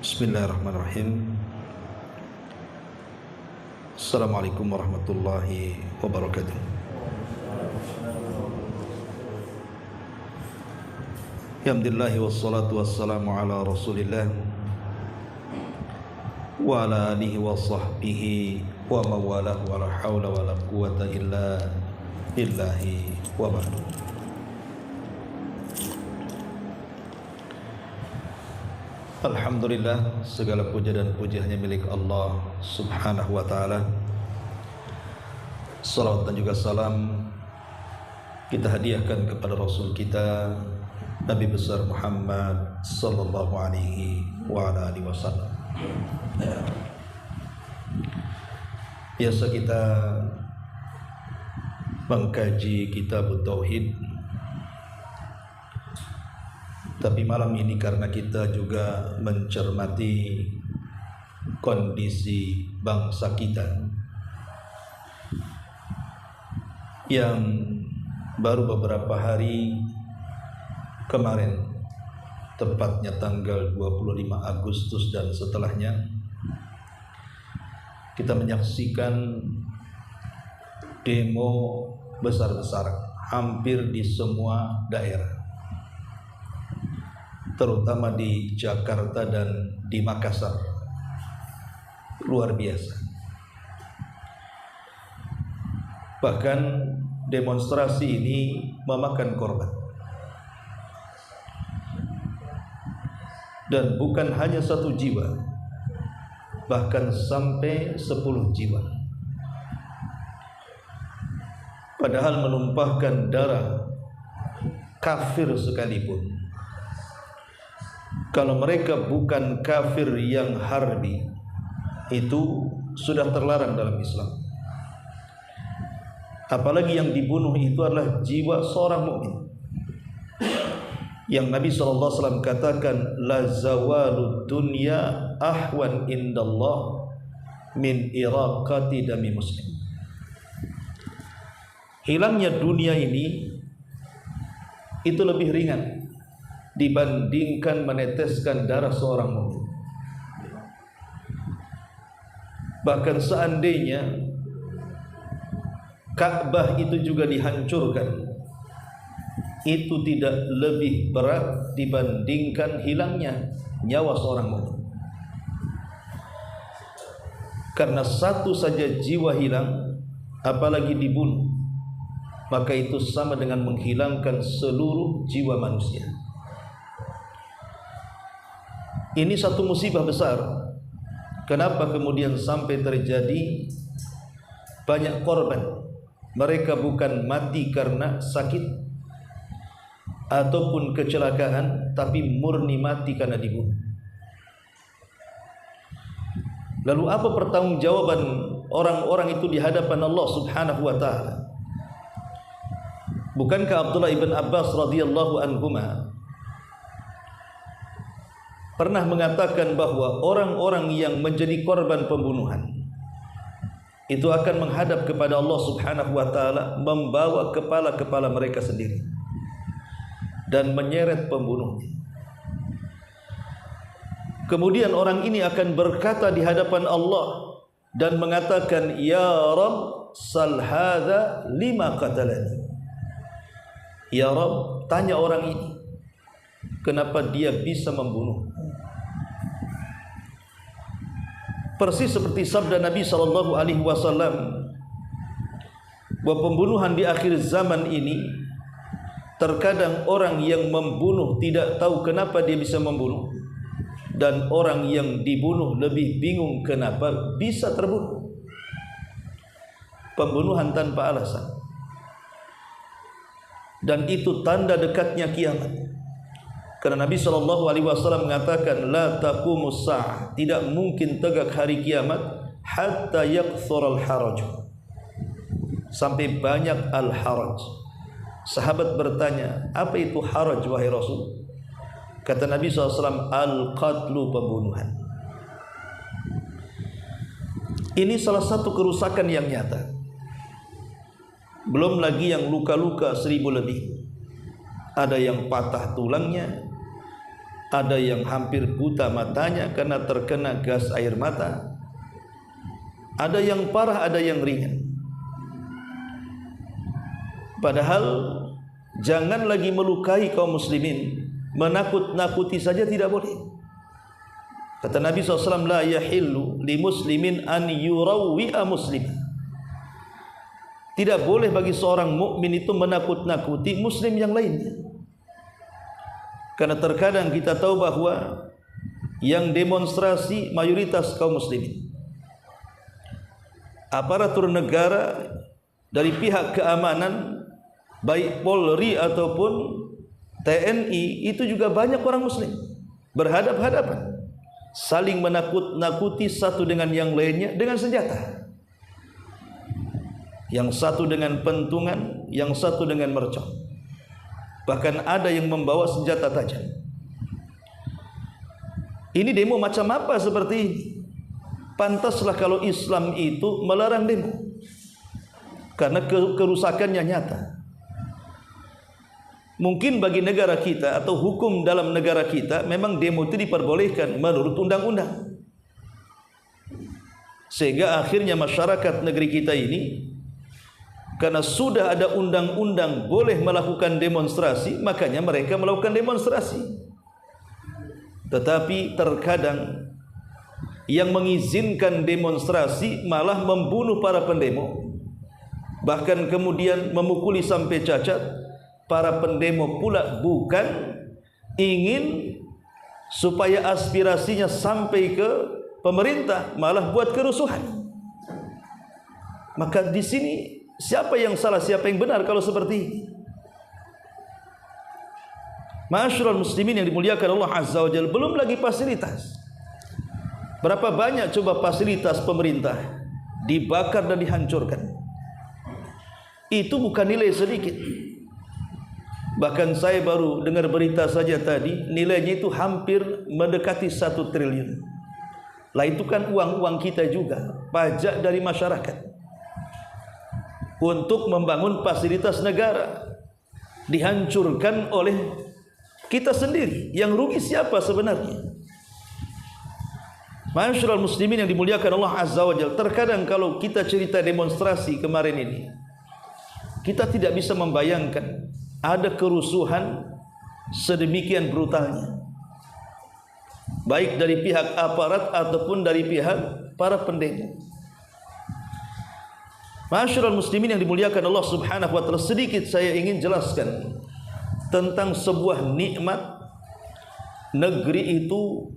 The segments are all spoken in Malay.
Bismillahirrahmanirrahim. Assalamualaikum warahmatullahi wabarakatuh. Alhamdulillah wassalatu wassalamu ala Rasulillah wa ala alihi wa sahbihi wa mawalah wa la hawla wa la quwata illa billahi wa ba'du. Alhamdulillah, segala puja dan puji hanya milik Allah subhanahu wa ta'ala. Salawat dan juga salam kita hadiahkan kepada Rasul kita Nabi besar Muhammad sallallahu alaihi wa ala alihi wasallam. Biasa kita mengkaji kitab Tauhid, tapi malam ini karena kita juga mencermati kondisi bangsa kita yang baru beberapa hari kemarin, tepatnya tanggal 25 Agustus dan setelahnya, kita menyaksikan demo besar-besaran hampir di semua daerah, terutama di Jakarta dan di Makassar. Luar biasa. Bahkan demonstrasi ini memakan korban. Dan bukan hanya satu jiwa, bahkan sampai 10 jiwa. Padahal menumpahkan darah kafir sekalipun, kalau mereka bukan kafir yang harbi, itu sudah terlarang dalam Islam. Apalagi yang dibunuh itu adalah jiwa seorang mukmin, yang Nabi SAW katakan, la zawalud dunya ahwan indallah min iraqati dami muslim. Hilangnya dunia ini itu lebih ringan dibandingkan meneteskan darah seorang mukmin. Bahkan seandainya Ka'bah itu juga dihancurkan, itu tidak lebih berat dibandingkan hilangnya nyawa seorang mukmin. Karena satu saja jiwa hilang, apalagi dibunuh, maka itu sama dengan menghilangkan seluruh jiwa manusia. Ini satu musibah besar. Kenapa kemudian sampai terjadi banyak korban? Mereka bukan mati karena sakit ataupun kecelakaan, tapi murni mati karena dibunuh. Lalu apa pertanggungjawaban orang-orang itu di hadapan Allah subhanahu wa ta'ala? Bukankah Abdullah ibn Abbas radhiyallahu anhuma pernah mengatakan bahwa orang-orang yang menjadi korban pembunuhan itu akan menghadap kepada Allah subhanahu wa ta'ala, membawa kepala-kepala mereka sendiri dan menyeret pembunuhnya. Kemudian orang ini akan berkata di hadapan Allah dan mengatakan, ya Rabb, sal hadza lima qatalani. Ya Rabb, tanya orang ini, kenapa dia bisa membunuh? Persis seperti sabda Nabi SAW, bahwa pembunuhan di akhir zaman ini, terkadang orang yang membunuh tidak tahu kenapa dia bisa membunuh, dan orang yang dibunuh lebih bingung kenapa bisa terbunuh. Pembunuhan tanpa alasan. Dan itu tanda dekatnya kiamat. Karena Nabi SAW mengatakan, la taqumus sa'ah, tidak mungkin tegak hari kiamat hatta yakthurul haraj, sampai banyak al-haraj. Sahabat bertanya, apa itu haraj wahai Rasul? Kata Nabi SAW, al-qatlu, pembunuhan. Ini salah satu kerusakan yang nyata. Belum lagi yang luka-luka 1000 lebih. Ada yang patah tulangnya, ada yang hampir buta matanya karena terkena gas air mata, ada yang parah, ada yang ringan. Padahal jangan lagi melukai kaum muslimin, menakut-nakuti saja tidak boleh. Kata Nabi SAW, la yahillu li muslimin an yurawwi'a muslim. Tidak boleh bagi seorang mukmin itu menakut-nakuti muslim yang lainnya. Karena terkadang kita tahu bahwa yang demonstrasi mayoritas kaum muslimin. Aparatur negara dari pihak keamanan, baik Polri ataupun TNI, itu juga banyak orang muslim berhadap-hadapan, saling menakut-nakuti satu dengan yang lainnya dengan senjata. Yang satu dengan pentungan, yang satu dengan mercon. Bahkan ada yang membawa senjata tajam. Ini demo macam apa seperti ini? Pantaslah kalau Islam itu melarang demo, karena kerusakannya nyata. Mungkin bagi negara kita atau hukum dalam negara kita memang demo itu diperbolehkan menurut undang-undang, sehingga akhirnya masyarakat negeri kita ini, karena sudah ada undang-undang boleh melakukan demonstrasi, makanya mereka melakukan demonstrasi. Tetapi terkadang yang mengizinkan demonstrasi malah membunuh para pendemo, bahkan kemudian memukuli sampai cacat. Para pendemo pula bukan ingin supaya aspirasinya sampai ke pemerintah, malah buat kerusuhan. Maka di sini siapa yang salah, siapa yang benar kalau seperti ini? Ma'asyiral muslimin yang dimuliakan Allah Azza wa Jalla, belum lagi fasilitas. Berapa banyak coba fasilitas pemerintah dibakar dan dihancurkan. Itu bukan nilai sedikit. Bahkan saya baru dengar berita saja tadi, nilainya itu hampir mendekati 1 triliun. Lah itu kan uang-uang kita juga, pajak dari masyarakat, untuk membangun fasilitas negara, dihancurkan oleh kita sendiri. Yang rugi siapa sebenarnya? Ma'asyiral muslimin yang dimuliakan Allah Azza wa Jalla, terkadang kalau kita cerita demonstrasi kemarin ini, kita tidak bisa membayangkan ada kerusuhan sedemikian brutalnya, baik dari pihak aparat ataupun dari pihak para pendemo. Ma'asyiral muslimin yang dimuliakan Allah Subhanahu wa taala, sedikit saya ingin jelaskan tentang sebuah nikmat. Negeri itu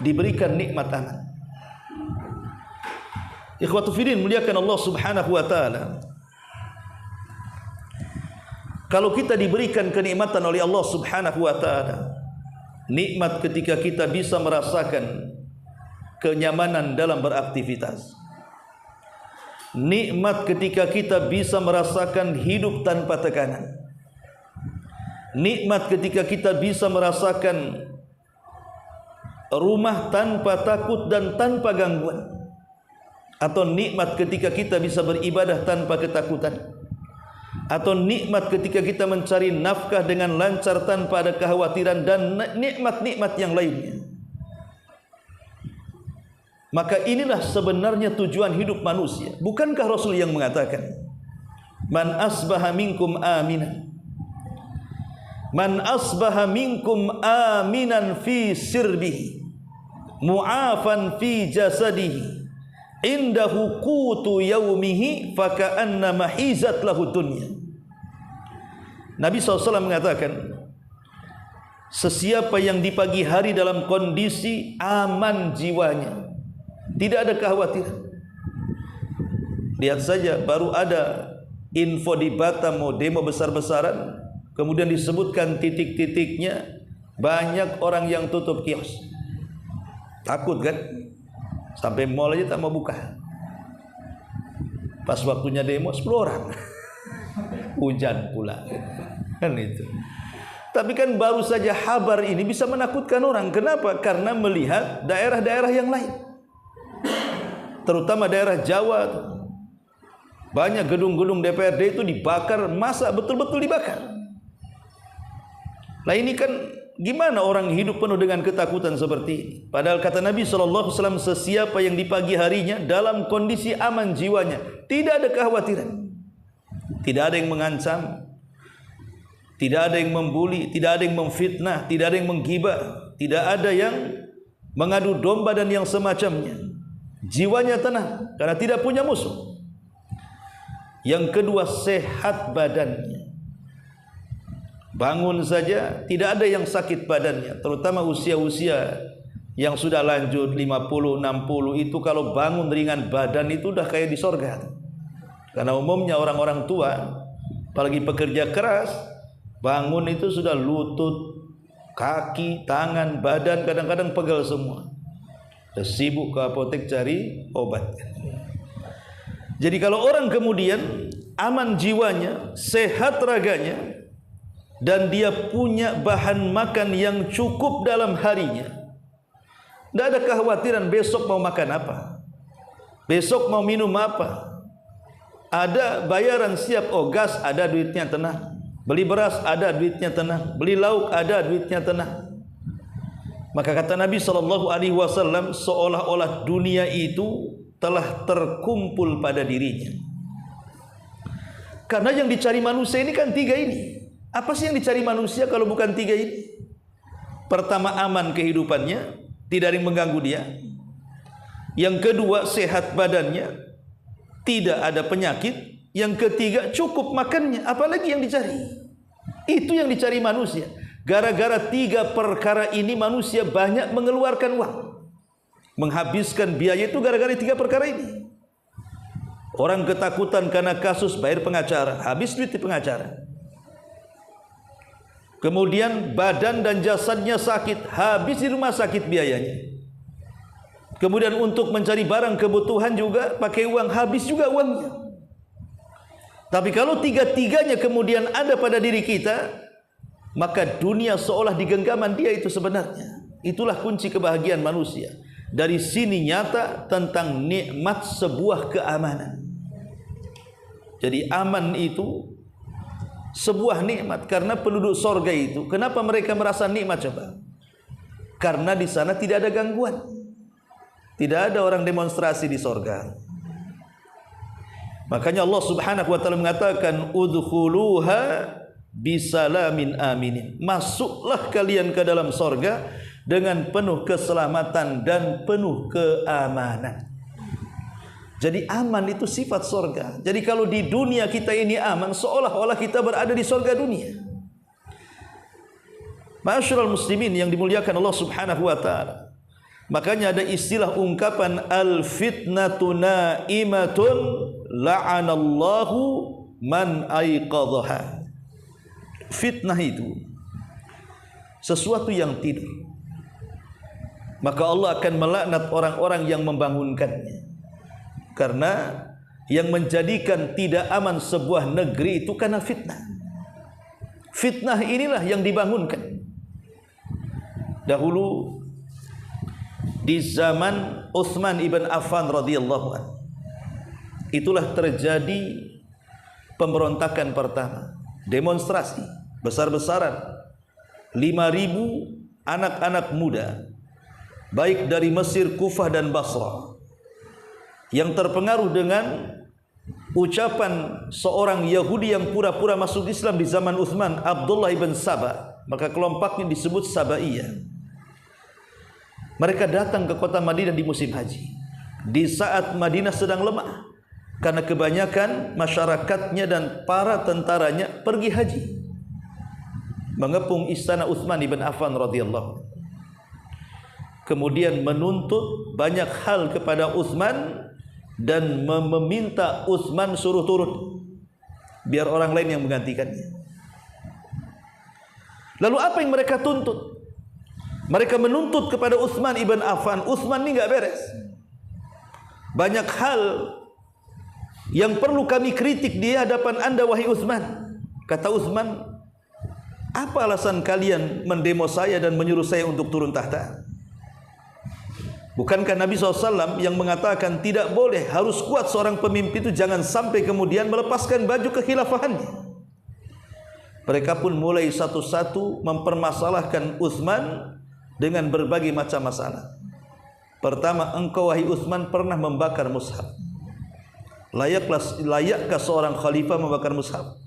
diberikan nikmat aman. Ikhwatu fillah muliakan Allah Subhanahu wa taala, kalau kita diberikan kenikmatan oleh Allah Subhanahu wa taala, nikmat ketika kita bisa merasakan kenyamanan dalam beraktivitas, nikmat ketika kita bisa merasakan hidup tanpa tekanan, nikmat ketika kita bisa merasakan rumah tanpa takut dan tanpa gangguan, atau nikmat ketika kita bisa beribadah tanpa ketakutan, atau nikmat ketika kita mencari nafkah dengan lancar tanpa ada kekhawatiran, dan nikmat-nikmat yang lainnya. Maka inilah sebenarnya tujuan hidup manusia. Bukankah Rasul yang mengatakan, man asbaha minkum aminan, man asbaha minkum aminan fi sirbihi, mu'afan fi jasadihi, indahu qutu yaumihi, faka'anna mahizat lahu dunya. Nabi SAW mengatakan, sesiapa yang di pagi hari dalam kondisi aman jiwanya, tidak ada kekhawatiran. Lihat saja, baru ada info di Batam mau demo besar-besaran, kemudian disebutkan titik-titiknya, banyak orang yang tutup kios. Takut kan? Sampai mall aja tak mau buka. Pas waktunya demo 10 orang. Hujan pula. Kan itu. Tapi kan baru saja kabar ini bisa menakutkan orang. Kenapa? Karena melihat daerah-daerah yang lain, terutama daerah Jawa, banyak gedung-gedung DPRD itu dibakar, masa betul-betul dibakar. Nah ini kan gimana orang hidup penuh dengan ketakutan seperti ini? Padahal kata Nabi SAW, sesiapa yang di pagi harinya dalam kondisi aman jiwanya, tidak ada kekhawatiran, tidak ada yang mengancam, tidak ada yang membuli, tidak ada yang memfitnah, tidak ada yang menggibah, tidak ada yang mengadu domba dan yang semacamnya. Jiwanya tenang karena tidak punya musuh. Yang kedua, sehat badannya. Bangun saja tidak ada yang sakit badannya, terutama usia-usia yang sudah lanjut 50, 60 itu kalau bangun ringan badan itu udah kayak di sorga. Karena umumnya orang-orang tua, apalagi pekerja keras, bangun itu sudah lutut, kaki, tangan, badan kadang-kadang pegel semua. Sudah sibuk ke apotek cari obat. Jadi kalau orang kemudian aman jiwanya, sehat raganya, dan dia punya bahan makan yang cukup dalam harinya, tidak ada kekhawatiran besok mau makan apa, besok mau minum apa. Ada bayaran siap, oh gas ada duitnya tenang, beli beras ada duitnya tenang, beli lauk ada duitnya tenang. Maka kata Nabi SAW, seolah-olah dunia itu telah terkumpul pada dirinya. Karena yang dicari manusia ini kan tiga ini. Apa sih yang dicari manusia kalau bukan tiga ini? Pertama, aman kehidupannya, tidak ada yang mengganggu dia. Yang kedua, sehat badannya, tidak ada penyakit. Yang ketiga, cukup makannya. Apalagi yang dicari? Itu yang dicari manusia. Gara-gara tiga perkara ini manusia banyak mengeluarkan uang, menghabiskan biaya itu gara-gara tiga perkara ini. Orang ketakutan karena kasus, bayar pengacara, habis duit di pengacara. Kemudian badan dan jasadnya sakit, habis di rumah sakit biayanya. Kemudian untuk mencari barang kebutuhan juga pakai uang, habis juga uangnya. Tapi kalau tiga-tiganya kemudian ada pada diri kita, maka dunia seolah di genggaman dia itu sebenarnya. Itulah kunci kebahagiaan manusia. Dari sini nyata tentang nikmat sebuah keamanan. Jadi aman itu sebuah nikmat. Karena penduduk sorga itu, kenapa mereka merasa nikmat coba? Karena di sana tidak ada gangguan, tidak ada orang demonstrasi di sorga. Makanya Allah Subhanahu wa taala mengatakan, udkhuluha bisalamin aminin. Masuklah kalian ke dalam sorga dengan penuh keselamatan dan penuh keamanan. Jadi aman itu sifat sorga. Jadi kalau di dunia kita ini aman, seolah-olah kita berada di sorga dunia. Ma'asyiral muslimin yang dimuliakan Allah Subhanahu wa taala. Makanya ada istilah ungkapan al-fitnatu na'imatun la'anallahu man aiqadhaha. Fitnah itu sesuatu yang tidur, maka Allah akan melaknat orang-orang yang membangunkannya. Karena yang menjadikan tidak aman sebuah negeri itu karena fitnah. Fitnah inilah yang dibangunkan. Dahulu di zaman Utsman ibn Affan radhiyallahu anhu, itulah terjadi pemberontakan pertama, demonstrasi besar-besaran. 5.000 anak-anak muda, baik dari Mesir, Kufah dan Basrah, yang terpengaruh dengan ucapan seorang Yahudi yang pura-pura masuk Islam di zaman Utsman, Abdullah ibn Saba. Maka kelompoknya disebut Sabaiyah. Mereka datang ke kota Madinah di musim haji, di saat Madinah sedang lemah, karena kebanyakan masyarakatnya dan para tentaranya pergi haji, mengepung istana Utsman ibn Affan radhiyallahu. Kemudian menuntut banyak hal kepada Utsman dan meminta Utsman suruh turun, biar orang lain yang menggantikannya. Lalu apa yang mereka tuntut? Mereka menuntut kepada Utsman ibn Affan, Utsman ini enggak beres. Banyak hal yang perlu kami kritik di hadapan Anda wahai Utsman. Kata Utsman, apa alasan kalian mendemo saya dan menyuruh saya untuk turun tahta? Bukankah Nabi SAW yang mengatakan tidak boleh, harus kuat seorang pemimpin itu jangan sampai kemudian melepaskan baju kekhilafahannya. Mereka pun mulai satu-satu mempermasalahkan Utsman dengan berbagai macam masalah. Pertama, engkau wahai Utsman pernah membakar mushaf. Layakkah seorang khalifah membakar mushaf?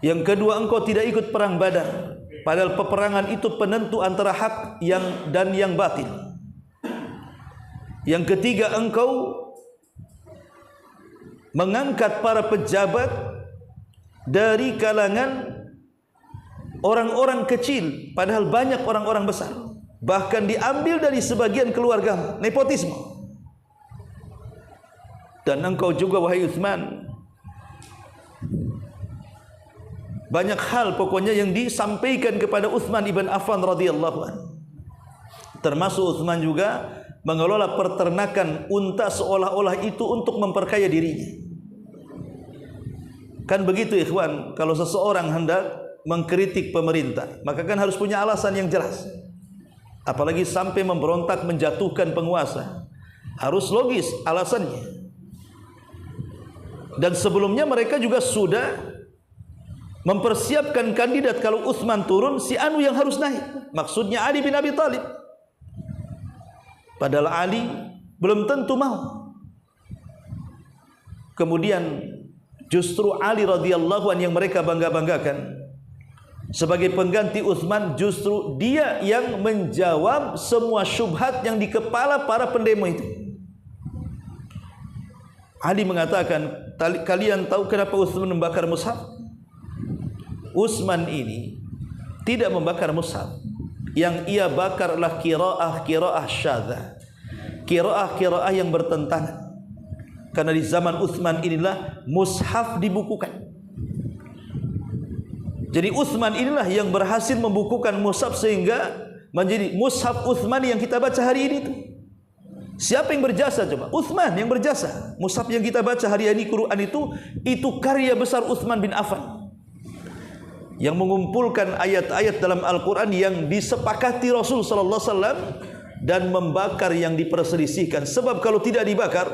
Yang kedua, engkau tidak ikut perang Badar, padahal peperangan itu penentu antara hak dan yang batil. Yang ketiga, engkau mengangkat para pejabat dari kalangan orang-orang kecil, padahal banyak orang-orang besar. Bahkan diambil dari sebagian keluarga, nepotisme. Dan engkau juga wahai Utsman, banyak hal pokoknya yang disampaikan kepada Utsman ibn Affan radhiyallahu anhu. Termasuk Utsman juga mengelola peternakan unta seolah-olah itu untuk memperkaya dirinya. Kan begitu ikhwan, kalau seseorang hendak mengkritik pemerintah, maka kan harus punya alasan yang jelas. Apalagi sampai memberontak menjatuhkan penguasa, harus logis alasannya. Dan sebelumnya mereka juga sudah mempersiapkan kandidat kalau Utsman turun, si anu yang harus naik. Maksudnya Ali bin Abi Thalib. Padahal Ali belum tentu mau. Kemudian justru Ali radhiyallahu anhu yang mereka bangga-banggakan sebagai pengganti Utsman, justru dia yang menjawab semua syubhat yang di kepala para pendemo itu. Ali mengatakan, kalian tahu kenapa Utsman membakar mushaf? Utsman ini tidak membakar mushaf. Yang ia bakar adalah qiraah syadzah, qiraah yang bertentangan. Karena di zaman Utsman inilah mushaf dibukukan. Jadi Utsman inilah yang berhasil membukukan mushaf sehingga menjadi mushaf Utsman yang kita baca hari ini itu. Siapa yang berjasa coba? Utsman yang berjasa. Mushaf yang kita baca hari ini Quran itu karya besar Utsman bin Affan, yang mengumpulkan ayat-ayat dalam Al-Quran yang disepakati Rasul sallallahu alaihi wasallam dan membakar yang diperselisihkan. Sebab kalau tidak dibakar,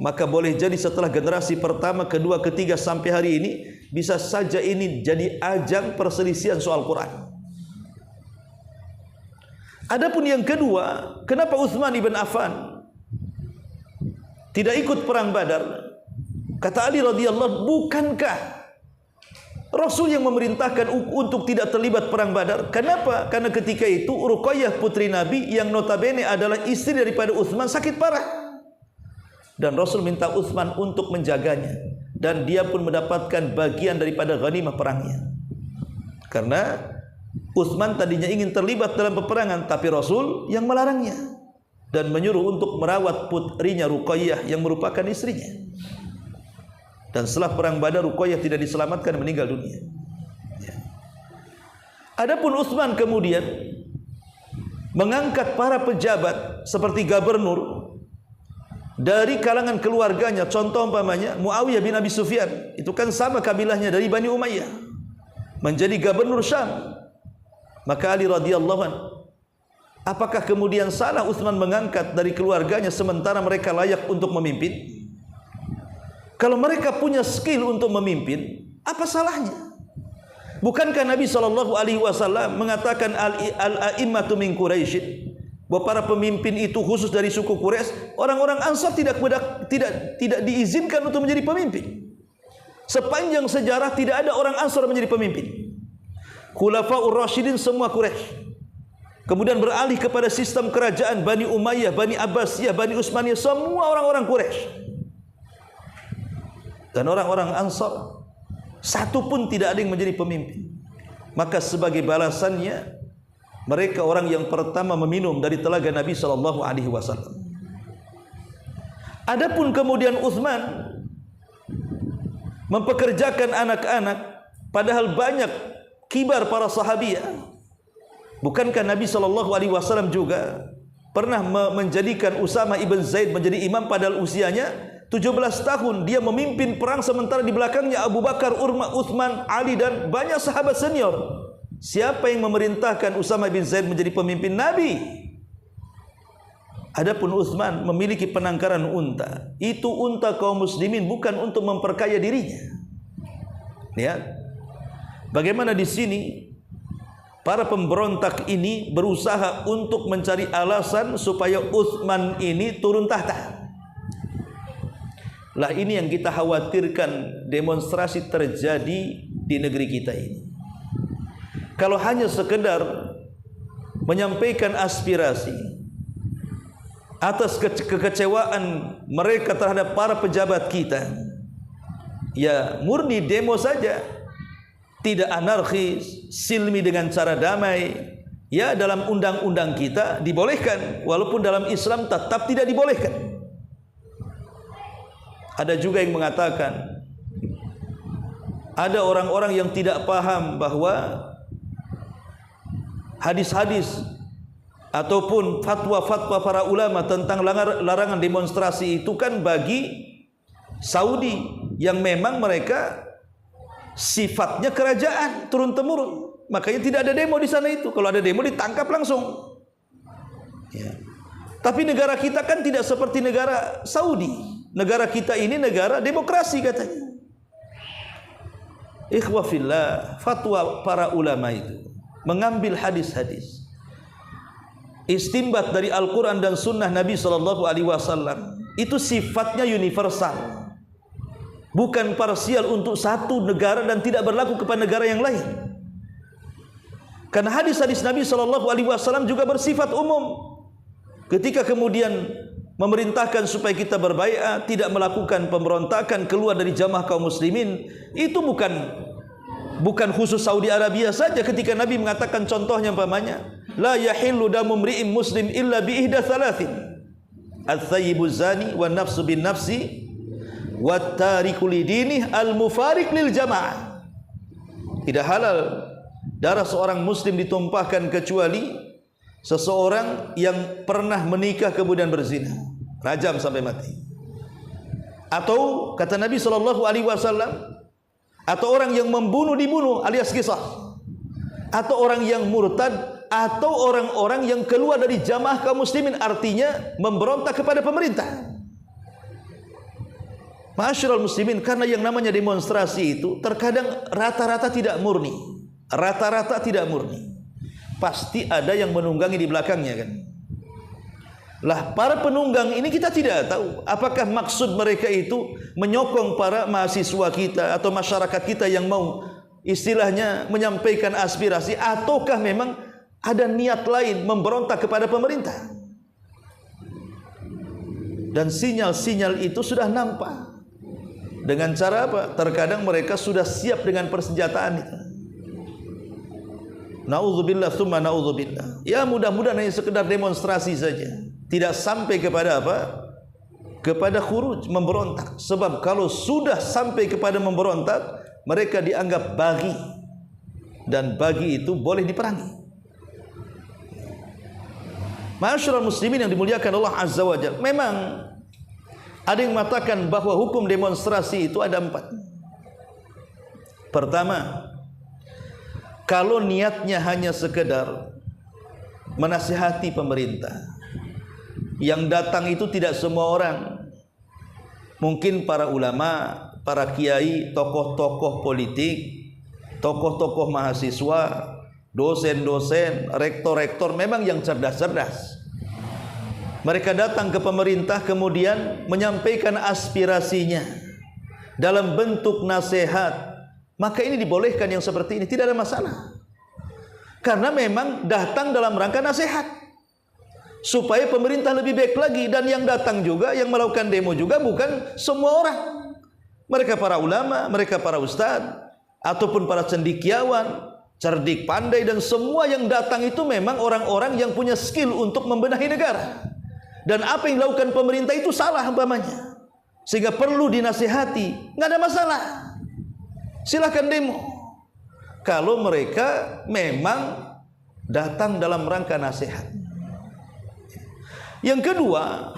maka boleh jadi setelah generasi pertama, kedua, ketiga sampai hari ini bisa saja ini jadi ajang perselisihan soal Quran. Adapun yang kedua, kenapa Utsman ibn Affan tidak ikut perang Badar? Kata Ali radhiyallahu, bukankah Rasul yang memerintahkan untuk tidak terlibat perang Badar? Kenapa? Karena ketika itu Ruqayyah putri Nabi yang notabene adalah istri daripada Utsman sakit parah, dan Rasul minta Utsman untuk menjaganya, dan dia pun mendapatkan bagian daripada ghanimah perangnya. Karena Utsman tadinya ingin terlibat dalam peperangan, tapi Rasul yang melarangnya dan menyuruh untuk merawat putrinya Ruqayyah yang merupakan istrinya. Dan setelah perang Badar, Ruqayyah tidak diselamatkan, meninggal dunia. Adapun Utsman kemudian mengangkat para pejabat seperti gubernur dari kalangan keluarganya. Contoh umpamanya Muawiyah bin Abi Sufyan, itu kan sama kabilahnya dari Bani Umayyah, menjadi gubernur Syam. Maka Ali radhiyallahu anhu, apakah kemudian salah Utsman mengangkat dari keluarganya sementara mereka layak untuk memimpin? Kalau mereka punya skill untuk memimpin, apa salahnya? Bukankah Nabi SAW mengatakan al-a'immatu min Quraisy, bahwa para pemimpin itu khusus dari suku Quraisy, orang-orang Ansar tidak diizinkan untuk menjadi pemimpin. Sepanjang sejarah tidak ada orang Ansar menjadi pemimpin. Khulafaur Rasyidin semua Quraisy. Kemudian beralih kepada sistem kerajaan Bani Umayyah, Bani Abbasiyah, Bani Utsmaniyah, semua orang-orang Quraisy. Dan orang-orang Ansar satu pun tidak ada yang menjadi pemimpin. Maka sebagai balasannya, mereka orang yang pertama meminum dari telaga Nabi sallallahu alaihi wasallam. Adapun kemudian Utsman mempekerjakan anak-anak, padahal banyak kibar para sahabiah. Bukankah Nabi SAW juga pernah menjadikan Usama ibn Zaid menjadi imam, padahal usianya 17 tahun. Dia memimpin perang sementara di belakangnya Abu Bakar, Utsman, Ali dan banyak sahabat senior. Siapa yang memerintahkan Usama bin Zaid menjadi pemimpin? Nabi. Adapun Utsman memiliki penangkaran unta. Itu unta kaum muslimin, bukan untuk memperkaya dirinya. Lihat bagaimana di sini para pemberontak ini berusaha untuk mencari alasan supaya Utsman ini turun tahta. Lah ini yang kita khawatirkan demonstrasi terjadi di negeri kita ini. Kalau hanya sekedar menyampaikan aspirasi atas kekecewaan mereka terhadap para pejabat kita, ya murni demo saja, tidak anarkis, silmi dengan cara damai, ya dalam undang-undang kita dibolehkan, walaupun dalam Islam tetap tidak dibolehkan. Ada juga yang mengatakan, ada orang-orang yang tidak paham bahwa hadis-hadis ataupun fatwa-fatwa para ulama tentang larangan demonstrasi itu kan bagi Saudi yang memang mereka sifatnya kerajaan turun-temurun, makanya tidak ada demo di sana itu. Kalau ada demo ditangkap langsung. Ya. Tapi negara kita kan tidak seperti negara Saudi. Negara kita ini negara demokrasi katanya. Ikhwah fillah, fatwa para ulama itu mengambil hadis-hadis, istinbat dari Al-Quran dan Sunnah Nabi SAW, itu sifatnya universal, bukan parsial untuk satu negara dan tidak berlaku kepada negara yang lain. Karena hadis-hadis Nabi SAW juga bersifat umum. Ketika kemudian memerintahkan supaya kita berbaiat, tidak melakukan pemberontakan, keluar dari jamaah kaum muslimin, itu bukan khusus Saudi Arabia saja. Ketika Nabi mengatakan contohnya umpamanya, la yahillu damu mri'in muslim illa bi ihda thalathin, al-thayyibu zani wa nafsu bin nafsi wa tariku lidinih al-mufarik lil jamaah. Tidak halal darah seorang muslim ditumpahkan kecuali seseorang yang pernah menikah kemudian berzina, rajam sampai mati. Atau kata Nabi SAW, atau orang yang membunuh dibunuh alias qisas, atau orang yang murtad, atau orang-orang yang keluar dari jamaah kaum muslimin, artinya memberontak kepada pemerintah. Ma'asyiral muslimin, karena yang namanya demonstrasi itu terkadang rata-rata tidak murni. Rata-rata tidak murni. Pasti ada yang menunggangi di belakangnya kan. Lah para penunggang ini kita tidak tahu apakah maksud mereka itu menyokong para mahasiswa kita atau masyarakat kita yang mau istilahnya menyampaikan aspirasi, ataukah memang ada niat lain memberontak kepada pemerintah. Dan sinyal-sinyal itu sudah nampak. Dengan cara apa? Terkadang mereka sudah siap dengan persenjataan itu. Na'udzubillah tsumma na'udzubillah. Ya mudah-mudahan hanya sekedar demonstrasi saja, tidak sampai kepada apa? Kepada khuruj, memberontak. Sebab kalau sudah sampai kepada memberontak, mereka dianggap baghi, dan baghi itu boleh diperangi. Ma'asyiral muslimin yang dimuliakan Allah Azza wa Jalla, memang ada yang mengatakan bahwa hukum demonstrasi itu ada 4. Pertama, kalau niatnya hanya sekedar menasihati pemerintah, yang datang itu tidak semua orang, mungkin para ulama, para kiai, tokoh-tokoh politik, tokoh-tokoh mahasiswa, dosen-dosen, rektor-rektor, memang yang cerdas-cerdas. Mereka datang ke pemerintah kemudian menyampaikan aspirasinya dalam bentuk nasihat. Maka ini dibolehkan yang seperti ini, tidak ada masalah. Karena memang datang dalam rangka nasihat supaya pemerintah lebih baik lagi. Dan yang datang juga, yang melakukan demo juga bukan semua orang. Mereka para ulama, mereka para ustadz, ataupun para cendekiawan, cerdik, pandai, dan semua yang datang itu memang orang-orang yang punya skill untuk membenahi negara. Dan apa yang dilakukan pemerintah itu salah umpamanya, sehingga perlu dinasihati, nggak ada masalah. Silakan demo kalau mereka memang datang dalam rangka nasihat. Yang kedua,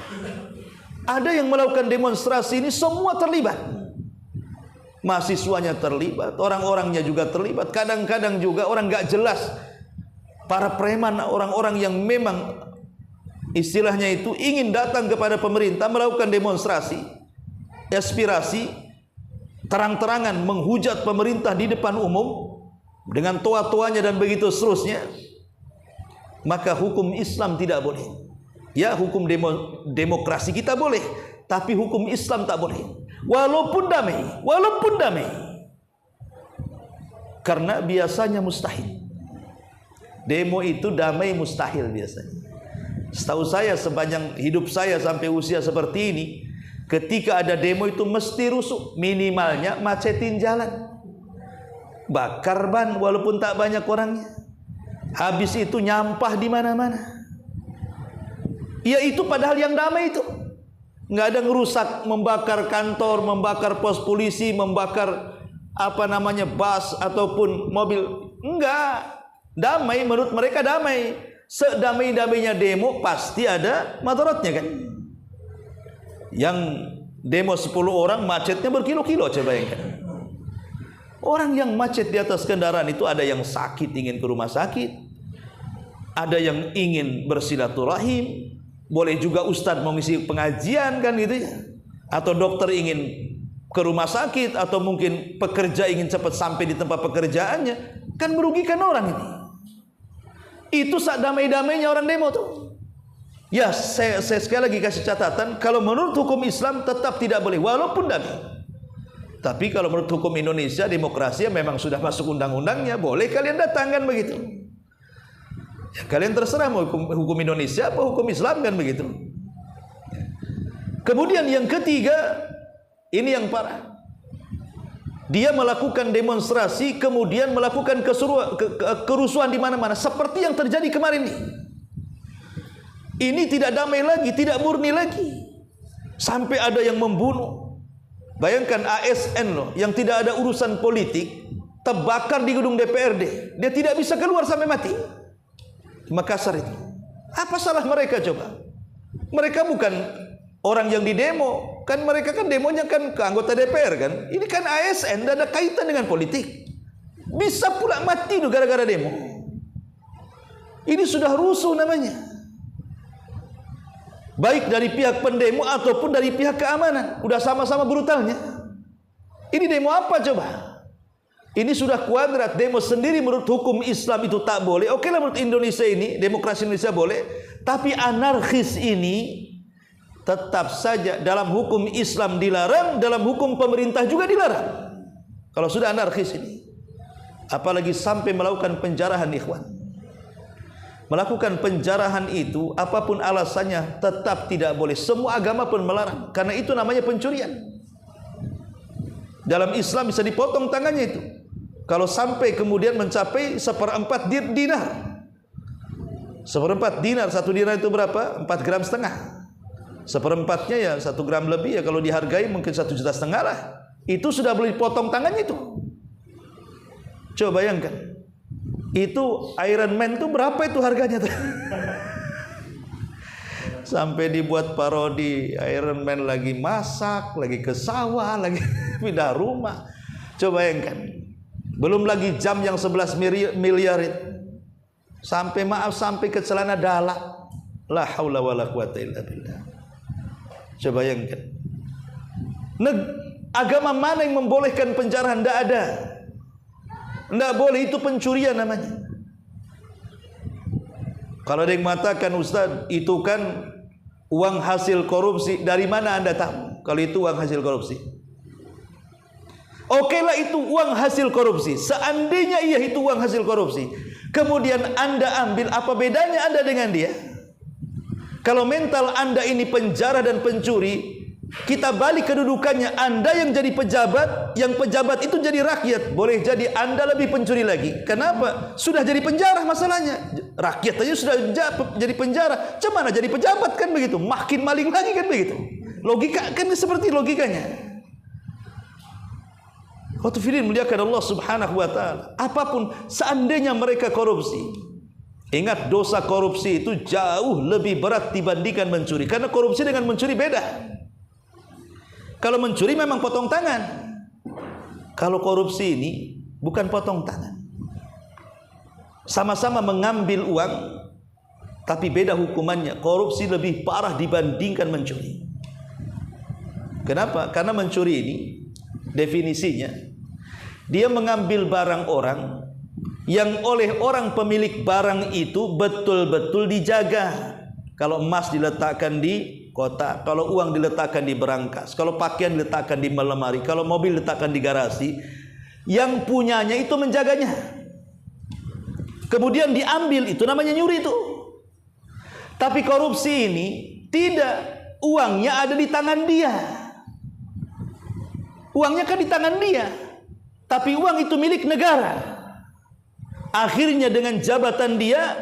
ada yang melakukan demonstrasi ini semua terlibat. Mahasiswanya terlibat, orang-orangnya juga terlibat. Kadang-kadang juga orang nggak jelas, para preman, orang-orang yang memang istilahnya itu ingin datang kepada pemerintah melakukan demonstrasi, aspirasi. terang-terangan menghujat pemerintah di depan umum dengan toa-toanya dan begitu seterusnya, maka hukum Islam tidak boleh. Ya, hukum demokrasi kita boleh, tapi hukum Islam tak boleh. Walaupun damai. Karena biasanya mustahil. Demo itu damai mustahil biasanya. Setahu saya sepanjang hidup saya sampai usia seperti ini, ketika ada demo itu mesti rusuh, minimalnya macetin jalan, bakar ban walaupun tak banyak orangnya. Habis itu nyampah di mana-mana. Ya itu padahal yang damai itu. Nggak ada ngerusak, membakar kantor, membakar pos polisi, membakar bus ataupun mobil. Enggak. Damai, menurut mereka damai. Sedamai-damainya demo pasti ada madaratnya kan. Yang demo 10 orang macetnya berkilo-kilo, coba bayangkan. Orang yang macet di atas kendaraan itu ada yang sakit ingin ke rumah sakit, ada yang ingin bersilaturahim, boleh juga ustadz mau ngisi pengajian kan gitu ya, atau dokter ingin ke rumah sakit, atau mungkin pekerja ingin cepat sampai di tempat pekerjaannya, kan merugikan orang ini. Itu saat damai-damainya orang demo tuh. Ya, saya sekali lagi kasih catatan, kalau menurut hukum Islam tetap tidak boleh walaupun damai. Tapi kalau menurut hukum Indonesia, demokrasi memang sudah masuk undang-undangnya, boleh kalian datangkan begitu. Ya, kalian terserah mau hukum Indonesia apa hukum Islam kan begitu. Kemudian yang ketiga, ini yang parah. Dia melakukan demonstrasi, kemudian melakukan kerusuhan di mana-mana, seperti yang terjadi kemarin ini. Ini tidak damai lagi, tidak murni lagi, sampai ada yang membunuh. Bayangkan ASN loh, yang tidak ada urusan politik, terbakar di gedung DPRD. Dia tidak bisa keluar sampai mati. Di Makassar itu. Apa salah mereka coba? Mereka bukan orang yang didemo. Kan mereka kan demonya kan ke anggota DPR kan. Ini kan ASN, tidak ada kaitan dengan politik. Bisa pula mati tuh gara-gara demo. Ini sudah rusuh namanya. Baik dari pihak pendemo ataupun dari pihak keamanan. Udah sama-sama brutalnya. Ini demo apa coba? Ini sudah kuadrat. Demo sendiri menurut hukum Islam itu tak boleh. Oke lah menurut Indonesia ini, demokrasi Indonesia boleh. Tapi anarkis ini tetap saja dalam hukum Islam dilarang, dalam hukum pemerintah juga dilarang. Kalau sudah anarkis ini, apalagi sampai melakukan penjarahan ikhwan. Melakukan penjarahan itu, apapun alasannya, tetap tidak boleh. Semua agama pun melarang, karena itu namanya pencurian. Dalam Islam bisa dipotong tangannya itu. Kalau sampai kemudian mencapai 1/4 dinar. 1/4 dinar, 1 dinar itu berapa? 4,5 gram. 1/4-nya ya 1 gram lebih ya, kalau dihargai mungkin 1,5 juta lah. Itu sudah boleh dipotong tangannya itu. Coba bayangkan. Itu Iron Man itu berapa itu harganya tuh? Sampai dibuat parodi Iron Man lagi masak, lagi ke sawah, lagi pindah rumah. Coba bayangkan. Belum lagi jam yang 11 miliar itu. Sampai ke celana dalak. La haula wala quwata illa billah. Coba bayangkan. Agama mana yang membolehkan penjarahan? Tidak ada. Tidak boleh, itu pencurian namanya. Kalau ada yang mengatakan, Ustaz, itu kan uang hasil korupsi. Dari mana Anda tahu kalau itu uang hasil korupsi? Oke lah, itu uang hasil korupsi. Seandainya iya itu uang hasil korupsi, kemudian Anda ambil, apa bedanya Anda dengan dia? Kalau mental Anda ini penjara dan pencuri, kita balik kedudukannya. Anda yang jadi pejabat, yang pejabat itu jadi rakyat. Boleh jadi Anda lebih pencuri lagi. Kenapa? Sudah jadi penjara masalahnya. Rakyat aja sudah jadi penjara. Cemana jadi pejabat kan begitu? Makin maling lagi kan begitu? Logika kan seperti logikanya. Waktu filin muliakan Allah subhanahu wa ta'ala. Apapun, seandainya mereka korupsi, ingat, dosa korupsi itu jauh lebih berat dibandingkan mencuri. Karena korupsi dengan mencuri beda. Kalau mencuri memang potong tangan. Kalau korupsi ini bukan potong tangan. Sama-sama mengambil uang, tapi beda hukumannya. Korupsi lebih parah dibandingkan mencuri. Kenapa? Karena mencuri ini Definisinya, dia mengambil barang orang yang oleh orang pemilik barang itu betul-betul dijaga. Kalau emas diletakkan di kotak, kalau uang diletakkan di berangkas, kalau pakaian diletakkan di lemari, kalau mobil diletakkan di garasi, yang punyanya itu menjaganya. Kemudian diambil, itu namanya nyuri itu. Tapi korupsi ini tidak, uangnya ada di tangan dia. Uangnya kan di tangan dia, tapi uang itu milik negara. Akhirnya dengan jabatan dia,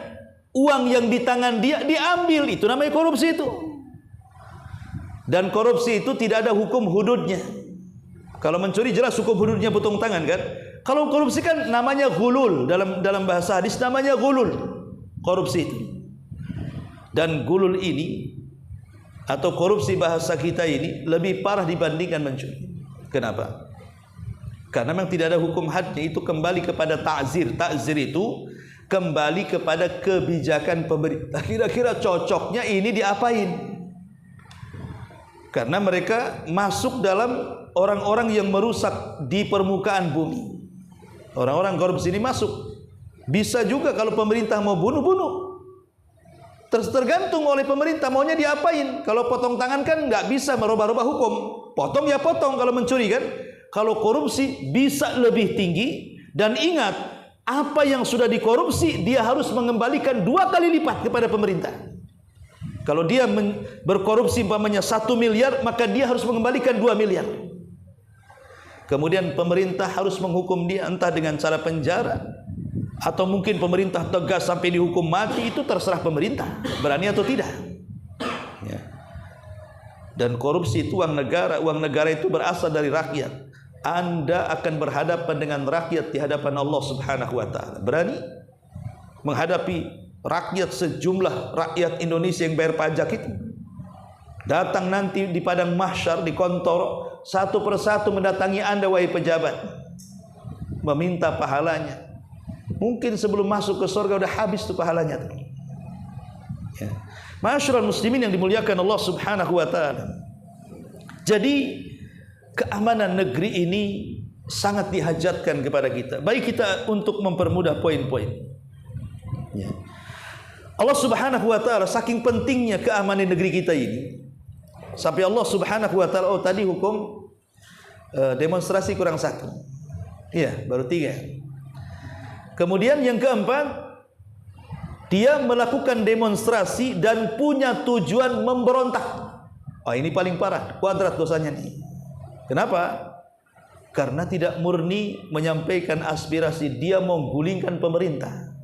uang yang di tangan dia diambil, itu namanya korupsi itu. Dan korupsi itu tidak ada hukum hududnya. Kalau mencuri jelas hukum hududnya potong tangan kan. Kalau korupsi kan namanya gulul, dalam bahasa hadis namanya gulul, korupsi itu. Dan gulul ini atau korupsi bahasa kita ini lebih parah dibandingkan mencuri. Kenapa? Karena memang tidak ada hukum hadnya, itu kembali kepada ta'zir. Ta'zir itu kembali kepada kebijakan pemerintah. Kira-kira cocoknya ini diapain? Karena mereka masuk dalam orang-orang yang merusak di permukaan bumi. Orang-orang korupsi ini masuk. Bisa juga kalau pemerintah mau bunuh-bunuh. Tergantung oleh pemerintah maunya diapain. Kalau potong tangan kan nggak bisa merubah-rubah hukum. Potong ya potong kalau mencuri kan. Kalau korupsi bisa lebih tinggi. Dan ingat, apa yang sudah dikorupsi dia harus mengembalikan 2 kali lipat kepada pemerintah. Kalau dia berkorupsi umpamanya 1 miliar, maka dia harus mengembalikan 2 miliar. Kemudian pemerintah harus menghukum dia entah dengan cara penjara, atau mungkin pemerintah tegas sampai dihukum mati, itu terserah pemerintah berani atau tidak ya. Dan korupsi itu uang negara itu berasal dari rakyat. Anda akan berhadapan dengan rakyat di hadapan Allah Subhanahu wa ta'ala. Berani menghadapi rakyat, sejumlah rakyat Indonesia yang bayar pajak itu. Datang nanti di padang mahsyar, di kontor, satu persatu mendatangi Anda wahai pejabat, meminta pahalanya. Mungkin sebelum masuk ke surga udah habis tuh pahalanya tuh. Ya. Ma'asyiral muslimin yang dimuliakan Allah Subhanahu wa ta'ala. Jadi keamanan negeri ini sangat dihajatkan kepada kita. Baik kita untuk mempermudah poin-poin. Ya. Allah Subhanahu wa ta'ala saking pentingnya keamanan negeri kita ini, sampai Allah Subhanahu wa ta'ala, oh tadi hukum demonstrasi kurang 1. Iya, baru 3. Kemudian yang keempat, dia melakukan demonstrasi dan punya tujuan memberontak. Oh ini paling parah, kuadrat dosanya nih. Kenapa? Karena tidak murni menyampaikan aspirasi, dia menggulingkan pemerintah.